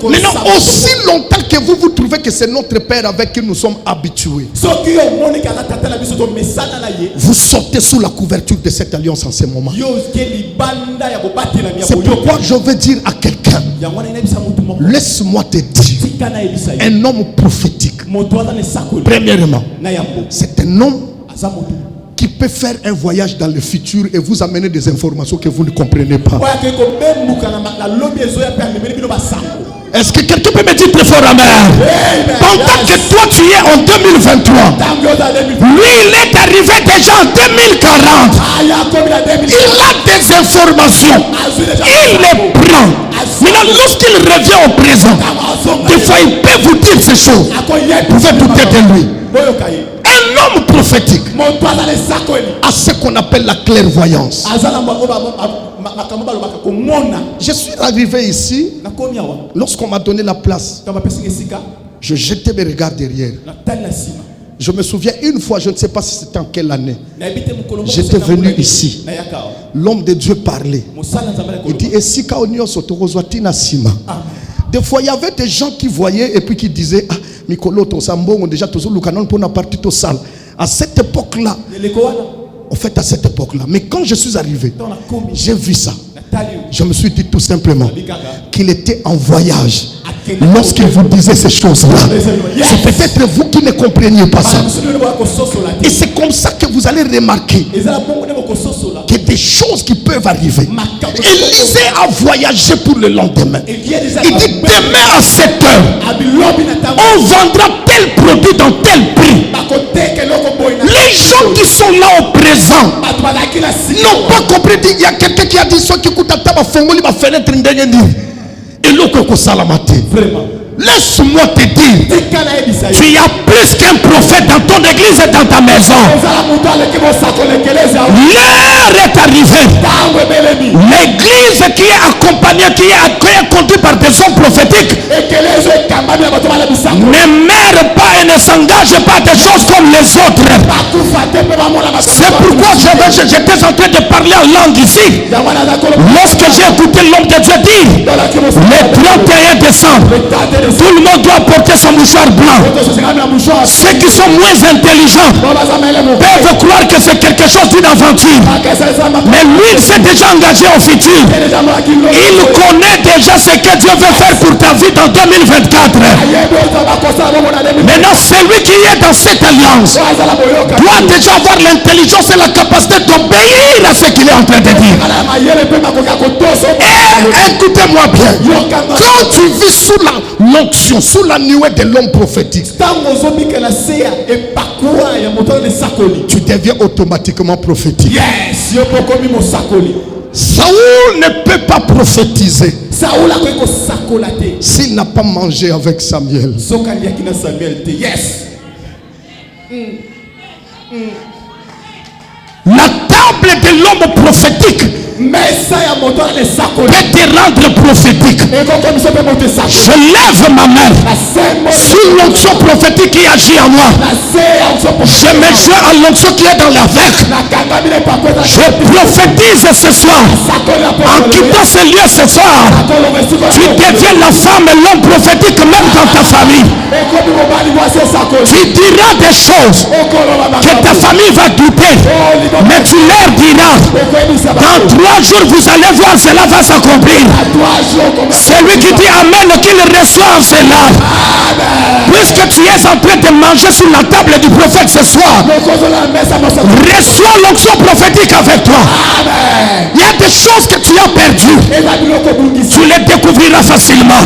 Maintenant, aussi longtemps que vous trouvez que c'est notre Père avec qui nous sommes habitués, vous sortez sous la couverture de cette alliance en ce moment. C'est pourquoi je veux dire à quelqu'un, laisse-moi te dire, un homme prophétique, premièrement, c'est un homme qui peut faire un voyage dans le futur et vous amener des informations que vous ne comprenez pas. Est-ce que quelqu'un peut me dire très fort amen? Pendant que toi tu es en 2023, lui il est arrivé déjà en 2040. Il a des informations, il les prend. Maintenant lorsqu'il revient au présent, des fois il peut vous dire ces choses. Vous pouvez douter de lui. Un homme prophétique a ce qu'on appelle la clairvoyance. Je suis arrivé ici, lorsqu'on m'a donné la place, je jetais mes regards derrière. Je me souviens une fois, je ne sais pas si c'était en quelle année, j'étais venu ici. L'homme de Dieu parlait. Il dit, des fois, il y avait des gens qui voyaient et puis qui disaient, ah, Mikolo, Tosambon, déjà, Tozoulukanon, pour la partie Tosal. À cette époque-là, en fait, à cette époque-là, mais quand je suis arrivé, j'ai vu ça. Je me suis dit tout simplement qu'il était en voyage lorsqu'il vous disait ces choses-là. C'est peut-être vous qui ne compreniez pas ça. Et c'est comme ça que vous allez remarquer qu'il y a des choses qui peuvent arriver. Élisée a voyagé pour le lendemain. Il dit demain à 7 heures, on vendra tel produit dans tel prix. Les gens qui sont là au présent n'ont pas compris. Il y a quelqu'un qui a dit ça qui coûte à table fongoli ma fenêtre ndengeni. Et l'autre salamate. Laisse-moi te dire, tu y as plus qu'un prophète dans ton église et dans ta maison. L'heure est arrivée. L'église qui est accompagnée, qui est conduite par des hommes prophétiques, ne meurt pas et ne s'engage pas des choses comme les autres. C'est pourquoi j'étais en train de parler en langue ici. Lorsque j'ai écouté l'homme de Dieu dire, le 31 décembre, tout le monde doit porter son mouchoir blanc. Ceux qui sont moins intelligents peuvent croire que c'est quelque chose d'une aventure. Mais lui, il s'est déjà engagé au futur. Il connaît déjà ce que Dieu veut faire pour ta vie dans 2024. Maintenant, celui qui est dans cette alliance doit déjà avoir l'intelligence et la capacité d'obéir à ce qu'il est en train de dire. Et écoutez-moi bien. Quand tu vis sous l'onction, sous la nuée de l'homme prophétique, tu deviens automatiquement prophétique. Saoul ne peut pas prophétiser s'il n'a pas mangé avec Samuel. La table de l'homme prophétique peut te rendre prophétique. Je lève ma main sur l'onction prophétique qui agit en moi. Je me joins à l'onction qui est dans l'avec. Je prophétise ce soir. En quittant ce lieu ce soir, tu deviens la femme et l'homme prophétique même dans ta famille. Tu diras des choses que ta famille va douter, mais tu leur diras. Dans 3 jours, vous allez voir, cela va s'accomplir. Celui qui dit Amen, qu'il reçoive cela. Puisque tu es en train de manger sur la table du prophète ce soir, reçois l'onction prophétique avec toi. Il y a des choses que tu as perdues. Tu les découvriras facilement.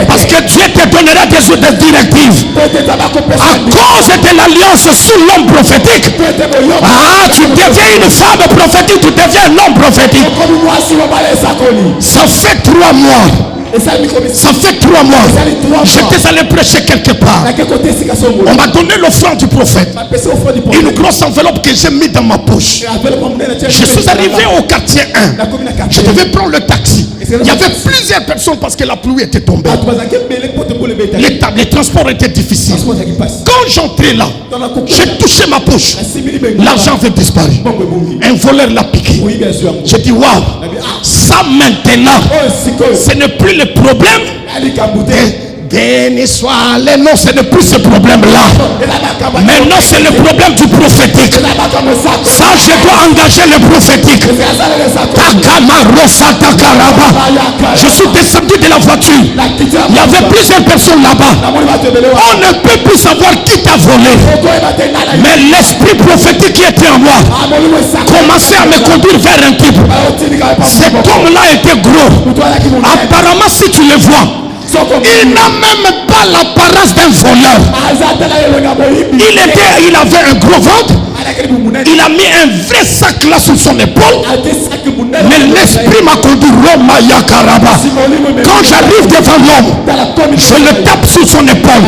Parce que Dieu te donnera des directives. À cause de l'alliance sous l'homme prophétique, tu deviens une femme prophétique, tu deviens un homme prophétique. Ça fait 3 mois. Ça fait 3 mois. J'étais allé prêcher quelque part. On m'a donné l'offrande du prophète. Une grosse enveloppe que j'ai mis dans ma poche. Je suis arrivé au quartier 1. Je devais prendre le taxi. Il y avait plusieurs plusieurs personnes parce que la pluie était tombée. Les transports étaient difficiles. Quand j'entrais là, j'ai touché ma poche. L'argent avait disparu. Un voleur l'a piqué. J'ai dit waouh, ça maintenant, ce n'est plus le problème. Béni soit les noms, ce n'est plus ce problème-là. Maintenant, c'est le problème du prophétique. Ça, je dois engager le prophétique. Je suis descendu de la voiture. Il y avait plusieurs personnes là-bas. On ne peut plus savoir qui t'a volé. Mais l'esprit prophétique qui était en moi commençait à me conduire vers un type. Cet homme-là était gros. Apparemment, si tu le vois, il n'a même pas l'apparence d'un voleur. Il avait un gros ventre. Il a mis un vrai sac là sur son épaule. Mais l'esprit m'a conduit Roma Yakaraba. Quand j'arrive devant l'homme, je le tape sur son épaule.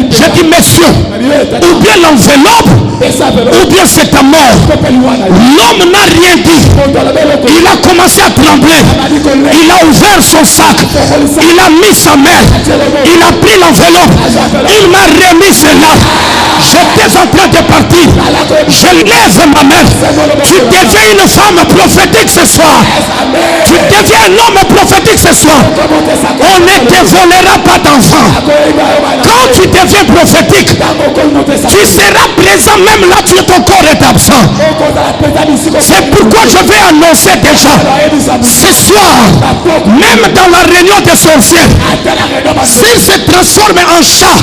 J'ai dit, messieurs, ou bien l'enveloppe, ou bien c'est ta mort. L'homme n'a rien dit. Il a commencé à trembler. Il a ouvert son sac. Il a mis sa main. Il a pris l'enveloppe. Il m'a remis cela. J'étais en train de partir. Je lève ma main. Tu deviens une femme prophétique ce soir. Tu deviens un homme prophétique ce soir. On ne te volera pas d'enfants. Quand tu deviens prophétique, tu seras présent même là où ton corps est absent. C'est pourquoi je vais annoncer déjà ce soir, même dans la réunion des sorciers, s'ils se transforment en chat,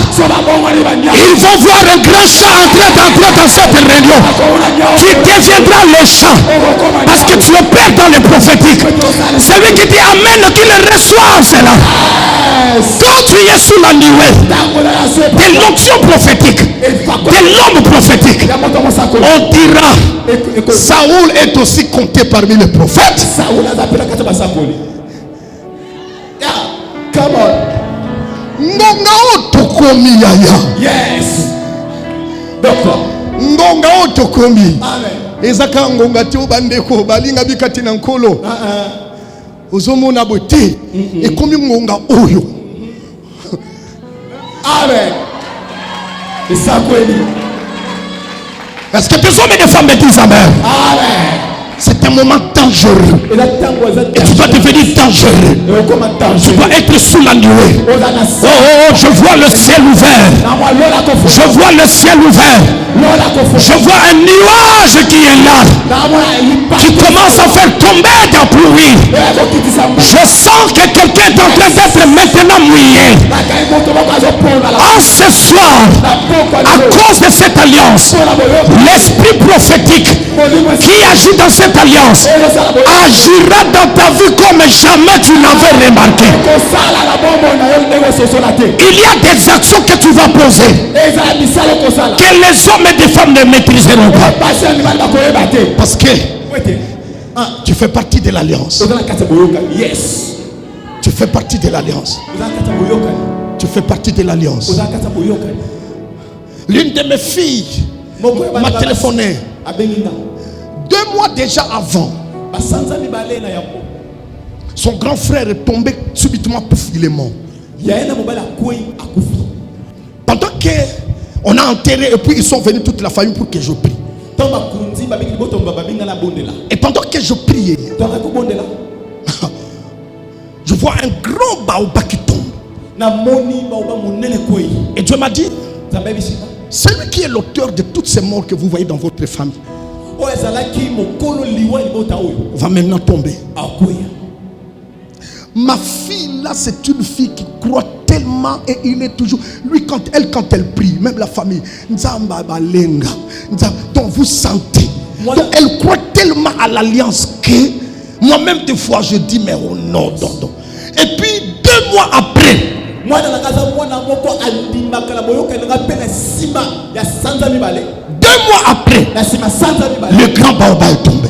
ils vont voir un grand chat entrer dans cette réunion. Tu deviendras le chat parce que tu opères dans le prophétique. Celui qui dit amen, qu'il reçoive cela. Quand tu es sous la nuée de l'onction prophétique, de l'homme prophétique, on dira Saoul est aussi compté parmi les prophètes. Come on. Yes. Doctor. Ngonga otokomi. Amen. Ezaka ngonga ti obandeko balinga bikati na nkolo. Uzomona bote ekomi ngonga oyo. Amen. Est-ce que des hommes et des femmes me disent amen? Amen. C'est un moment dangereux. Et tu dois devenir dangereux. Tu dois être sous la nuée. Oh, je vois le ciel ouvert. Je vois le ciel ouvert. Je vois un nuage qui est là, qui commence à faire tomber la pluie. Je sens que quelqu'un est en train d'être maintenant mouillé. En ce soir, à cause de cette alliance, l'esprit prophétique qui agit dans cette alliance agira dans ta vie comme jamais tu n'avais remarqué. Il y a des actions que tu vas poser que les hommes et les femmes ne maîtriseront pas, parce que tu fais partie de l'alliance. Tu fais partie de l'alliance. Tu fais partie de l'alliance. L'une de mes filles m'a téléphoné 2 mois déjà avant. Son grand frère est tombé subitement, pouf, il est mort. Pendant qu'on a enterré et puis ils sont venus toute la famille pour que je prie. Et pendant que je priais, je vois un grand baobab qui tombe. Et Dieu m'a dit, celui qui est l'auteur de toutes ces morts que vous voyez dans votre famille va maintenant tomber. Ma fille là, c'est une fille qui croit tellement, et il est toujours lui quand elle prie, même la famille, donc vous sentez, donc elle croit tellement à l'alliance que moi-même des fois je dis mais oh non, non. Et puis 2 mois après, 2 mois après, le grand baobab est tombé.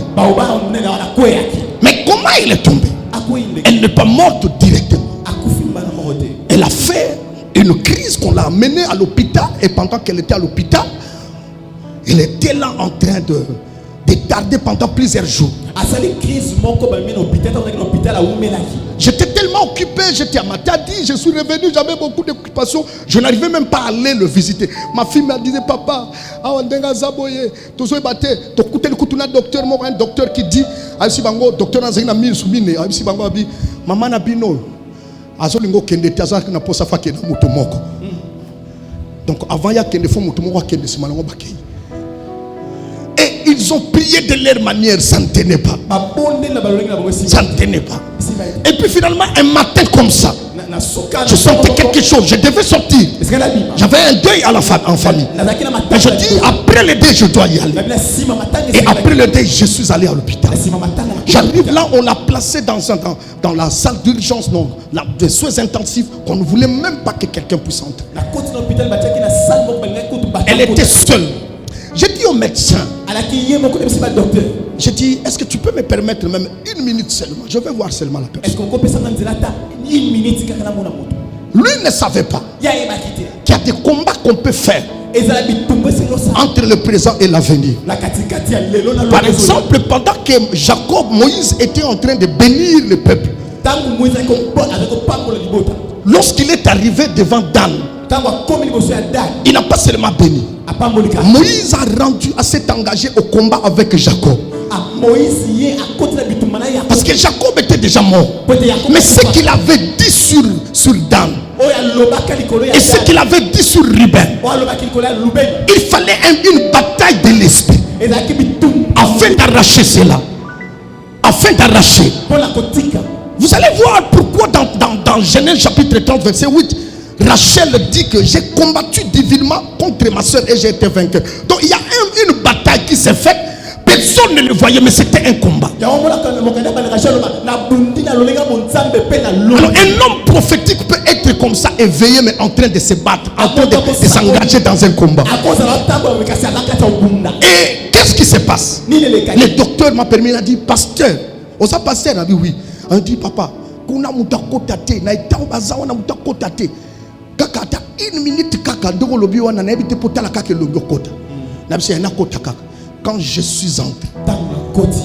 Mais comment il est tombé? Elle n'est pas morte directement. Elle a fait une crise qu'on l'a amenée à l'hôpital, et pendant qu'elle était à l'hôpital, elle était là en train de tarder pendant plusieurs jours. J'étais tellement occupé, j'étais à Matadi, je suis revenu, j'avais beaucoup d'occupations, je n'arrivais même pas à aller le visiter. Ma fille me disait, papa, un docteur qui dit, docteur maman Nabino, donc avant il y a quelqu'un qui et ils ont prié de leur manière, ça ne tenait pas. Ça ne tenait pas. Et puis finalement, un matin comme ça, je sentais quelque chose, je devais sortir. J'avais un deuil à en famille. Mais je dis, après le deuil, je dois y aller. Et après le deuil, je suis allé à l'hôpital. J'arrive là, on l'a placé dans la salle d'urgence, des soins intensifs, qu'on ne voulait même pas que quelqu'un puisse entrer. Elle était seule. J'ai dit au médecin, j'ai dit, est-ce que tu peux me permettre même 1 minute seulement? Je vais voir seulement la personne. Lui ne savait pas qu'il y a des combats qu'on peut faire entre le présent et l'avenir. Par exemple, pendant que Moïse était en train de bénir le peuple, lorsqu'il est arrivé devant Dan, il n'a pas seulement béni. Moïse a rendu à s'être engagé au combat avec Jacob. Parce que Jacob était déjà mort. Mais ce qu'il avait dit sur Dan et ce qu'il avait dit sur Ruben, il fallait une bataille de l'esprit afin d'arracher cela. Afin d'arracher. Vous allez voir pourquoi dans Genèse chapitre 30 verset 8, Rachel dit que j'ai combattu divinement contre ma soeur et j'ai été vainqueur. Donc il y a une bataille qui s'est faite. Personne ne le voyait, mais c'était un combat. Alors un homme prophétique peut être comme ça, éveillé, mais en train de se battre, en train de s'engager dans un combat. Et qu'est-ce qui se passe? Le docteur m'a permis, il a dit, pasteur, osa pasteur, il a dit oui. Il dit, papa, kuna mutakotate, na ita obazawa na mutakotate. Kaka ata 1 minute kaka ndoko lobi wana na ebite potala kaka lobi kota. Na bisi na kota kaka. Quand je suis entré,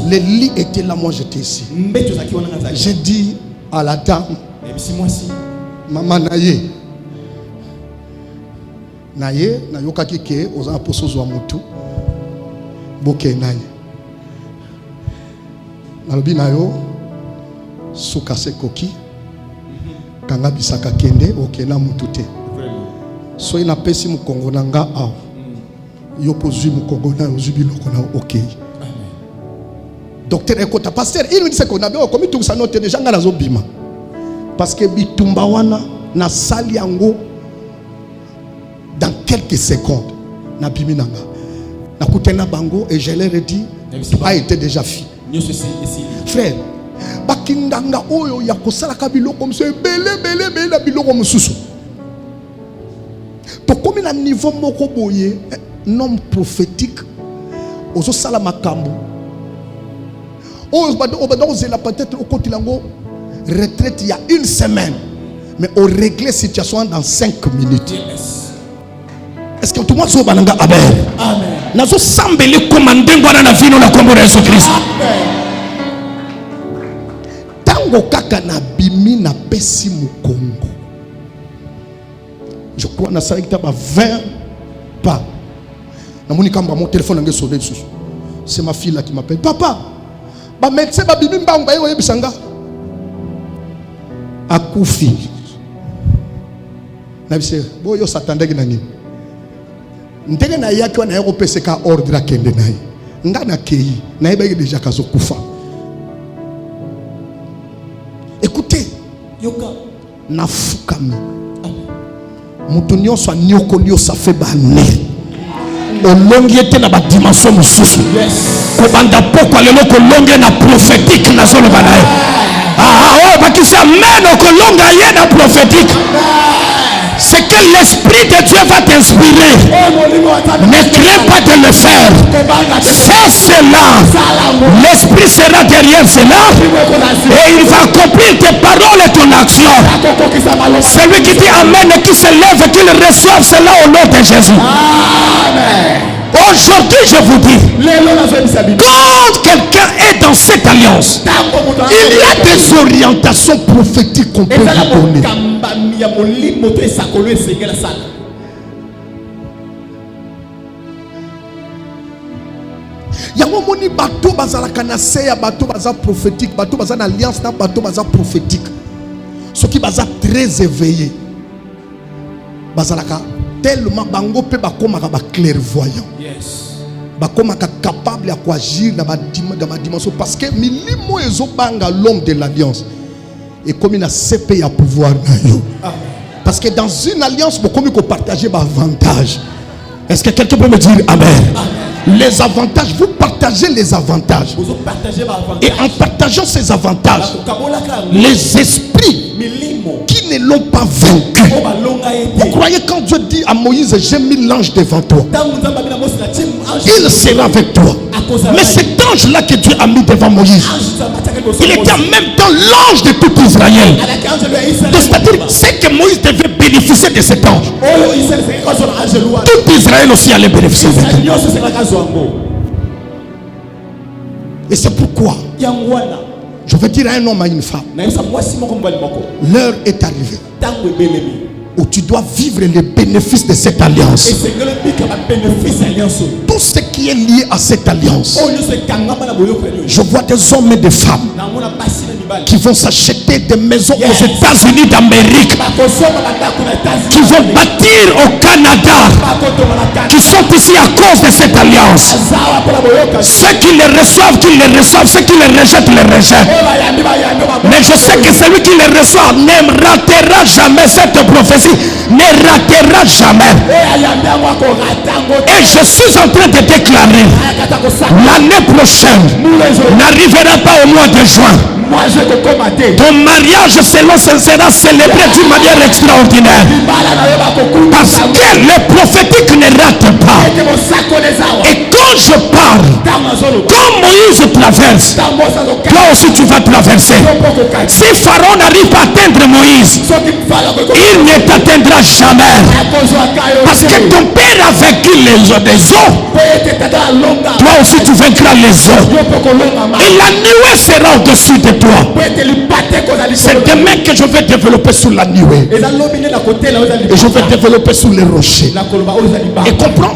le lit était là, moi j'étais ici. J'ai dit à la dame, maman naye, nayoka kike oza poso zo mutu, boke naye. Nalobi nayo, sukase koki, kanga bisaka kende, oke na mutu te. So ina pesi mu Kongo nanga aw. Yo pozu mu Kongo na ozubi loko na ok. Docteur ekota pasteur, il me dit qu'on avait comme tout ça note déjà ngana zo bima. Parce que bitumba wana na sali yango dans quelques secondes na bimi nanga. Na kutena bango et je leur ai dit a été déjà fini. Frère, bakindanga oyo ya kosala ka biloko mso belé na biloko mususu. To comme na niveau moko boye un homme prophétique ozo sala makambo la peut-être au côté lango retraite il y a 1 semaine mais on réglait situation dans 5 minutes. Est-ce que tout le monde soit balanga amen? Nazo sambele commander ngwana na vino na kombo Yesu Kristo. Tango kaka na bimi na pesi mu Kongo. Je crois na ça il 20 pas. Mon téléphone a sonné. C'est ma fille là qui m'appelle. Papa, ba médecin ba bimi mbanga yo yebisanga. Akufi. Na bise, bo yo s'attendait na nini. Ndenge na yaki wana yako peseka ordre akende nayi. Nga na kei, na yeba déjà kazo kufa. Écoutez, yoka na fukami. Mutu nyonso anyokolio ça fait baner. Olongi était na ba dimension mususu. Kobanda poko lelo kolonge na prophétique na zolo banaye. Oh bakisi amen kolonga ye na prophétique. C'est que l'esprit de Dieu va t'inspirer. Ne crains pas de le faire. Fais cela. L'esprit sera derrière cela et il va accomplir tes paroles et ton action. Celui qui dit amen et qui se lève, qu'il reçoive cela au nom de Jésus. Amen. Oh Aujourd'hui, je vous dis, quand quelqu'un est dans cette alliance, il y a des orientations prophétiques qu'on peut lui donner. Yango moni bato bazala kanase ya bato baza prophétique, bato baza na alliance na bato baza prophétique. Ceux qui baza très éveillés, bazala ka tellement bango pe bakomaka ba clairvoyant. Yes. Bakomaka capable ya agir dans ma dimension parce que milimo ezo banga l'homme de l'alliance et comme il a CP à pouvoir na yo. Parce que dans une alliance beaucoup ko partager ba avantage. Est-ce que quelqu'un peut me dire amen? Les avantages, vous partagez les avantages. Et en partageant ces avantages, les esprits qui ne l'ont pas vaincu. Vous croyez quand Dieu dit à Moïse, j'ai mis l'ange devant toi, il sera avec toi. Mais cet ange-là que Dieu a mis devant Moïse, il était en même temps l'ange de tout Israël. C'est-à-dire, c'est que Moïse devait bénéficier de cet ange. Tout Israël aussi allait bénéficier de cet ange. Et c'est pourquoi je veux dire à un homme, à une femme, l'heure est arrivée où tu dois vivre les bénéfices de cette alliance. Tout ce qui est lié à cette alliance. Je vois des hommes et des femmes qui vont s'acheter des maisons aux États-Unis d'Amérique, qui vont bâtir au Canada, qui sont ici à cause de cette alliance. Ceux qui les reçoivent, ceux qui les rejettent, les rejettent. Mais je sais que celui qui les reçoit ne ratera jamais cette prophétie, ne ratera jamais. Et je suis en train de déclarer, l'année prochaine n'arrivera pas au mois de juin. Ton mariage selon ce sera célébré d'une manière extraordinaire. Parce que le prophétique ne rate pas. Et quand je parle, quand Moïse traverse, toi aussi tu vas traverser. Si Pharaon n'arrive pas à atteindre Moïse, il ne t'atteindra jamais. Parce que ton père a vaincu les eaux. Toi aussi tu vaincras les eaux. Et la nuée sera au-dessus de toi. C'est demain que je vais développer sur la nuée. Et je vais développer sur les rochers. Et comprends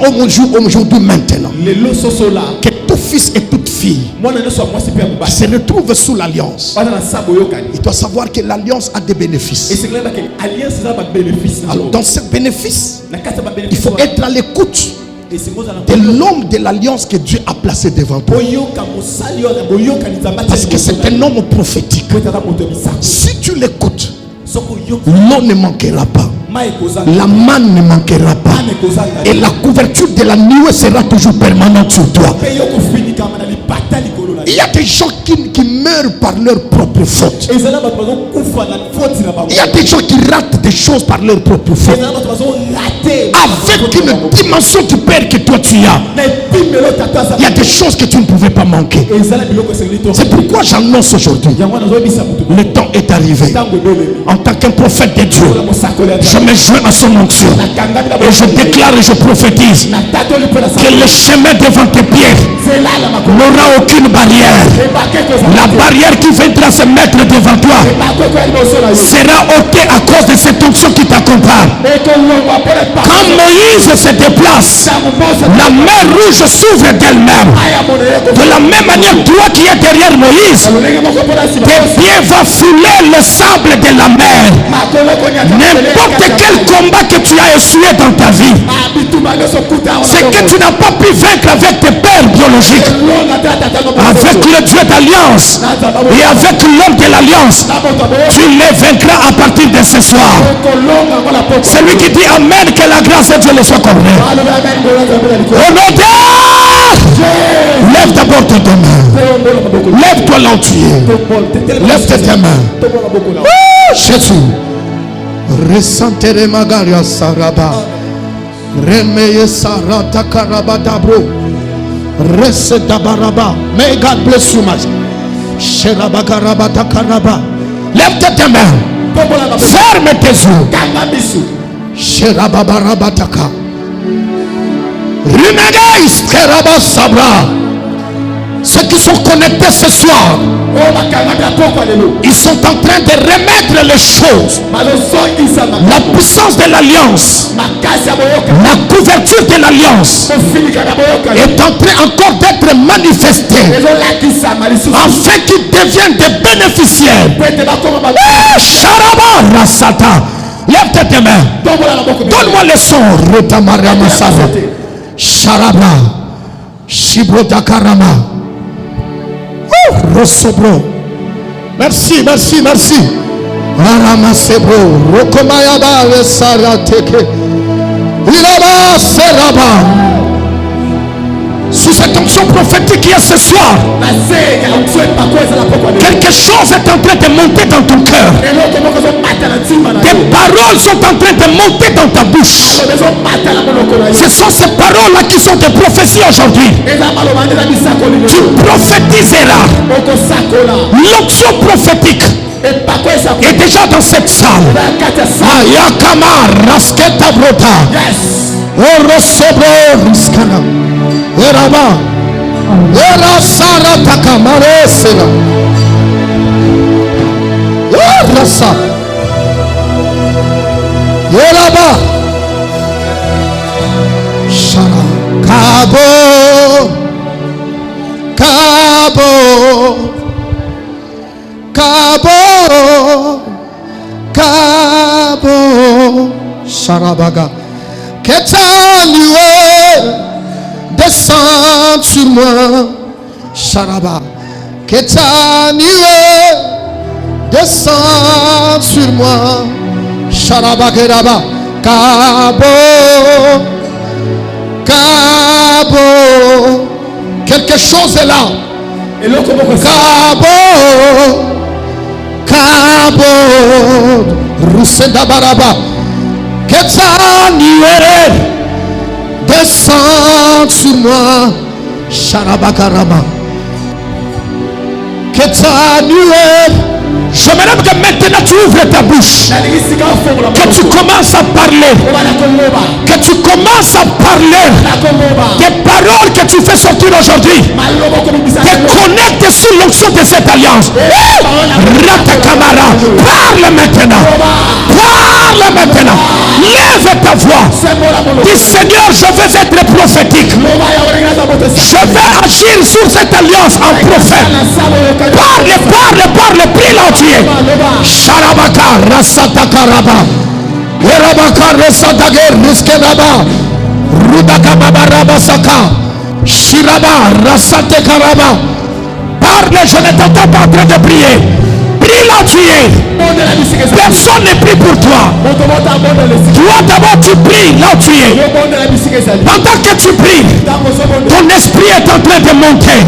aujourd'hui maintenant que tout fils et toute fille qui se retrouvent sous l'alliance, il doit savoir que l'alliance a des bénéfices. Alors dans ces bénéfices, il faut être à l'écoute de l'homme de l'alliance que Dieu a placé devant toi. Parce que c'est un homme prophétique. Si tu l'écoutes, l'eau ne manquera pas, la manne ne manquera pas, et la couverture de la nuée sera toujours permanente sur toi. Il y a des gens qui meurent par leur propre faute. Il y a des gens qui ratent des choses par leur propre faute. Avec une dimension du Père que toi tu as, il y a des choses que tu ne pouvais pas manquer. C'est pourquoi j'annonce aujourd'hui, le temps est arrivé. En tant qu'un prophète de Dieu, je me joins à son onction et je déclare et je prophétise que le chemin devant tes pieds n'aura aucune barrière. La barrière qui viendra se mettre devant toi sera ôtée à cause de cette onction qui t'accompagne. Quand Moïse se déplace, la mer rouge s'ouvre d'elle-même. De la même manière, toi qui es derrière Moïse, tes pieds vont fouler le sable de la mer. N'importe quel combat que tu as essuyé dans ta vie, c'est que tu n'as pas pu vaincre avec tes pères biologiques, avec le Dieu d'alliance et avec l'homme de l'alliance, tu les vaincras à partir de ce soir. Celui qui dit amen, que la grâce de Dieu le soit accordée. Au nom de... Lève d'abord tes deux mains. Lève-toi l'entier. Lève tes mains. Jésus. Resantere magaria saraba. Remeye sarata karabadabro. Reste dabaraba. May God bless you, my Sherabakarabata karaba. Lève tes mains. Ferme tes yeux. Sherababarabata. Runagais Keraba Sabra. Ceux qui sont connectés ce soir, ils sont en train de remettre les choses. La puissance de l'alliance, la couverture de l'alliance est en train encore d'être manifestée afin qu'ils deviennent des bénéficiaires. Sharaba Rasata. Lève tes mains. Donne-moi le son. Rotamara Masara. Sharaba. Shibrotakarama. Rosobro. Merci, merci, merci. Aramasebro. Rokomayaba le Sarateke. Ilaba Seraba. Sous cette onction prophétique qui est ce soir, quelque chose est en train de monter dans ton cœur. Des paroles sont en train de monter dans ta bouche. Ce sont ces paroles-là qui sont des prophéties aujourd'hui. Tu prophétiseras. L'onction prophétique est déjà dans cette salle. Ayakama Rasketa Brota. Orosobro Riskana. Eraba. Era Sara Takamare Sena. Erasa. Eraba. Shara. Cabo. Cabo. Cabo. Cabo. Sharabaga. Ketaniwe. Descends sur moi, Sharaba. Ketaniwe, descends sur moi, Sharaba Keraba. Cabo, Cabo. Quelque chose est là. Cabo, Cabo. Rusenda Baraba. Ketaniwe. Descends sur moi, Sharabakarama. Ketanuel. J'aimerais que maintenant tu ouvres ta bouche, que tu commences à parler, que tu commences à parler des paroles que tu fais sortir aujourd'hui. Te connecte sur l'onction de cette alliance. Ratakamara, parle maintenant. Parle maintenant. Lève ta voix. Dis Seigneur, je veux être prophétique. Je vais agir sur cette alliance en prophète. Parle, parle, parle, prie l'entier. Sharabaka, Rasatakaraba. Erabaka, Rasatager, Riskenaba. Rudakababa, Rabasaka. Shiraba, Rasatekaraba. Parle, je ne t'entends pas en train de prier. Prie l'entier. Personne ne prie pour toi. Toi d'abord tu pries l'entier. Pendant que tu pries, ton esprit est en train de monter.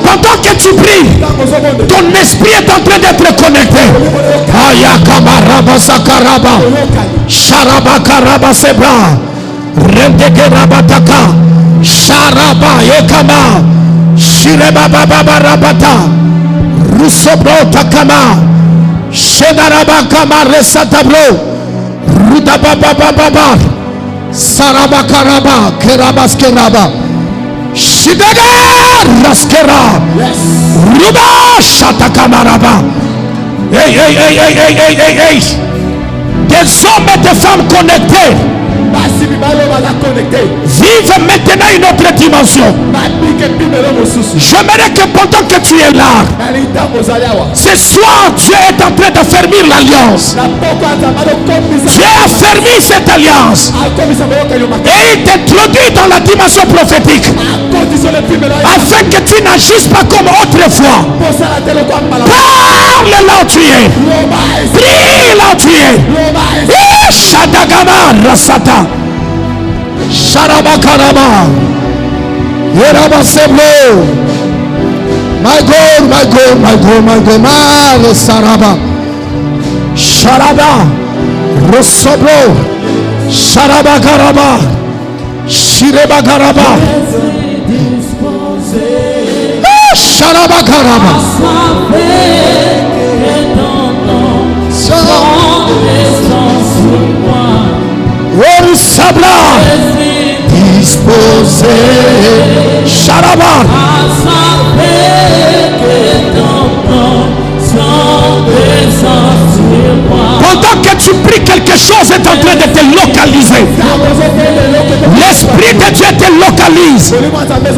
Pendant que tu pries, ton esprit est en train d'être connecté. Ayakamara Sakaraba. Sharabakaraba Sebra. Rendegerabata. Sharaba Ekama. Shireba Baba Rabata. Rusobro Takama. Shedaraba Kamare Satabro. Rudababa Baba. Sarabakaraba Kerabaskeraba. Shidaga Raskera. Ruba Shatakamaraba. Hey, hey, hey, hey, hey, hey, hey, hey. Des hommes et des femmes connectés vivent maintenant une autre dimension. J'aimerais que pendant que tu es là, ce soir tu es en train d'affermir l'alliance. Tu as affermi cette alliance et il t'introduit dans la dimension prophétique afin que tu n'agisses pas comme autrefois. Parle l'entier, prie l'entier. Shadagama Rasata Sharabakarama Yerabaseblo. My God, my God, my God, my God, my Saraba Sharaba Rosoblo Sharabakaraba Shirebakaraba Sharabakaraba Sabla disposé. Sharabar. Pendant que tu pries, quelque chose est en train de te localiser. L'Esprit de Dieu te localise.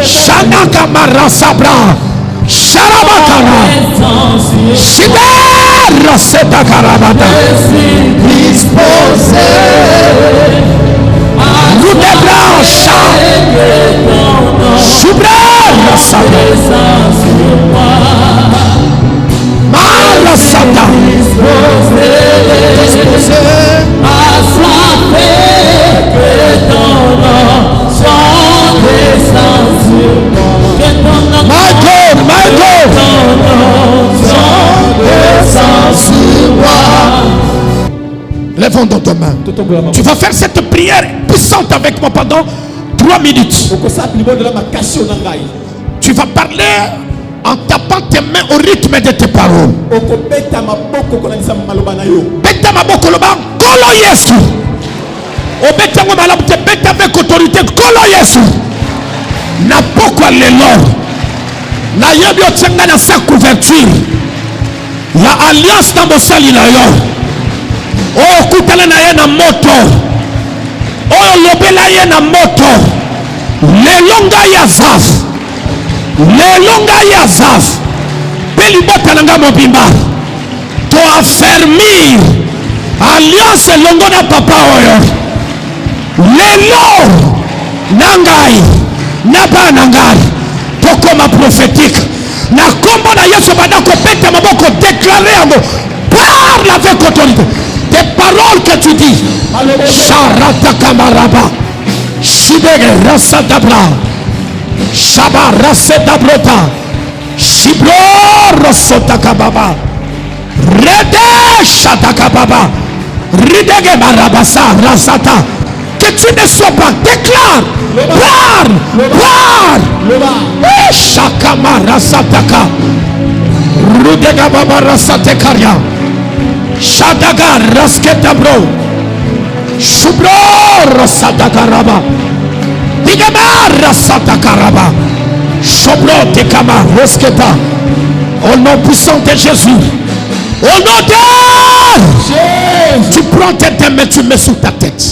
Shanakamara Sabra. Sharabakara. Shibera Setakarabata. Disposé. Nous débranchons. Shubera Sabra. Marasata. My God, my God. Lèvons dans tes mains. Tu vas faire cette prière puissante avec moi pendant 3 minutes. Tu vas parler en tapant tes mains au rythme de tes paroles. Beta maboko loba kolo Yesu. Obeta ngo malamu te beta avec autorité kolo Yesu. Na poko lelo. Na yebi otsenga na sa couverture. La alliance na mosali na yo. O kutala na ye na moto. O lobela ye na moto. Lelonga ya zaf. Lelonga ya zaf. Peli bota nanga mobimba. To affermir alliance longo na papa oyo. Lelo nangai naba nangai tokoma prophétique na kombo na Yesu bada ko peta maboko déclarer yango parle avec autorité des paroles que tu dis. Sharata kamaraba shibege rasa dabra shaba rasa dabrota shibro rosota kababa rede shataka baba ridege marabasa rasata. Que tu ne sois pas, déclare, parle. Shakama rasataka rudega baba rasatekaria shadaga rasketa bro shubro rasatakaraba digama rasatakaraba shobro tekama rasketa. Au nom puissant de Jésus, au nom de Jésus, tu prends tes mains, tu mets sur ta tête.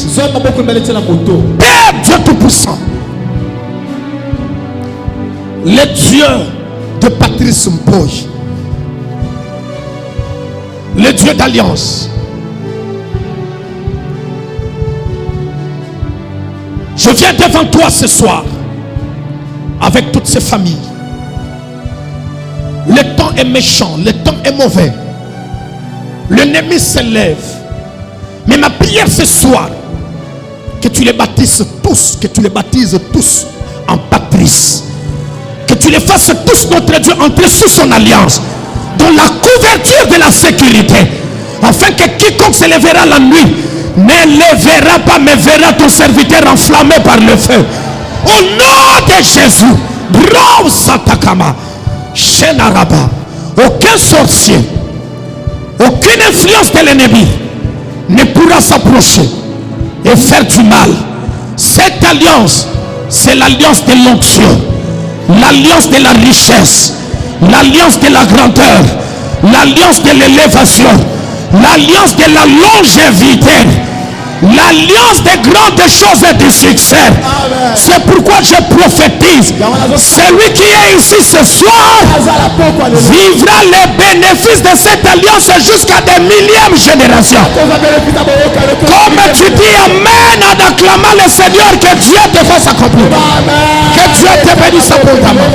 Père Dieu Tout-Puissant, le Dieu de Patrice Mboy, le Dieu d'alliance, je viens devant toi ce soir avec toutes ces familles. Le temps est méchant, le temps est mauvais. L'ennemi s'élève. Mais ma prière ce soir, que tu les baptises tous, en Patrice. Que tu les fasses tous, notre Dieu, entrer sous son alliance, dans la couverture de la sécurité, afin que quiconque se lèvera la nuit ne le verra pas, mais verra ton serviteur enflammé par le feu. Au nom de Jésus, Bravo Satakama, Shenaraba, aucun sorcier, aucune influence de l'ennemi ne pourra s'approcher et faire du mal. Cette alliance, c'est l'alliance de l'onction, l'alliance de la richesse, l'alliance de la grandeur, l'alliance de l'élévation, l'alliance de la longévité, l'alliance des grandes choses et du succès. C'est pourquoi je prophétise, celui qui est ici ce soir vivra les bénéfices de cette alliance jusqu'à des millièmes générations. Comme tu dis Amen en acclamant le Seigneur, que Dieu te fasse accomplir. Que Dieu te bénisse abondamment.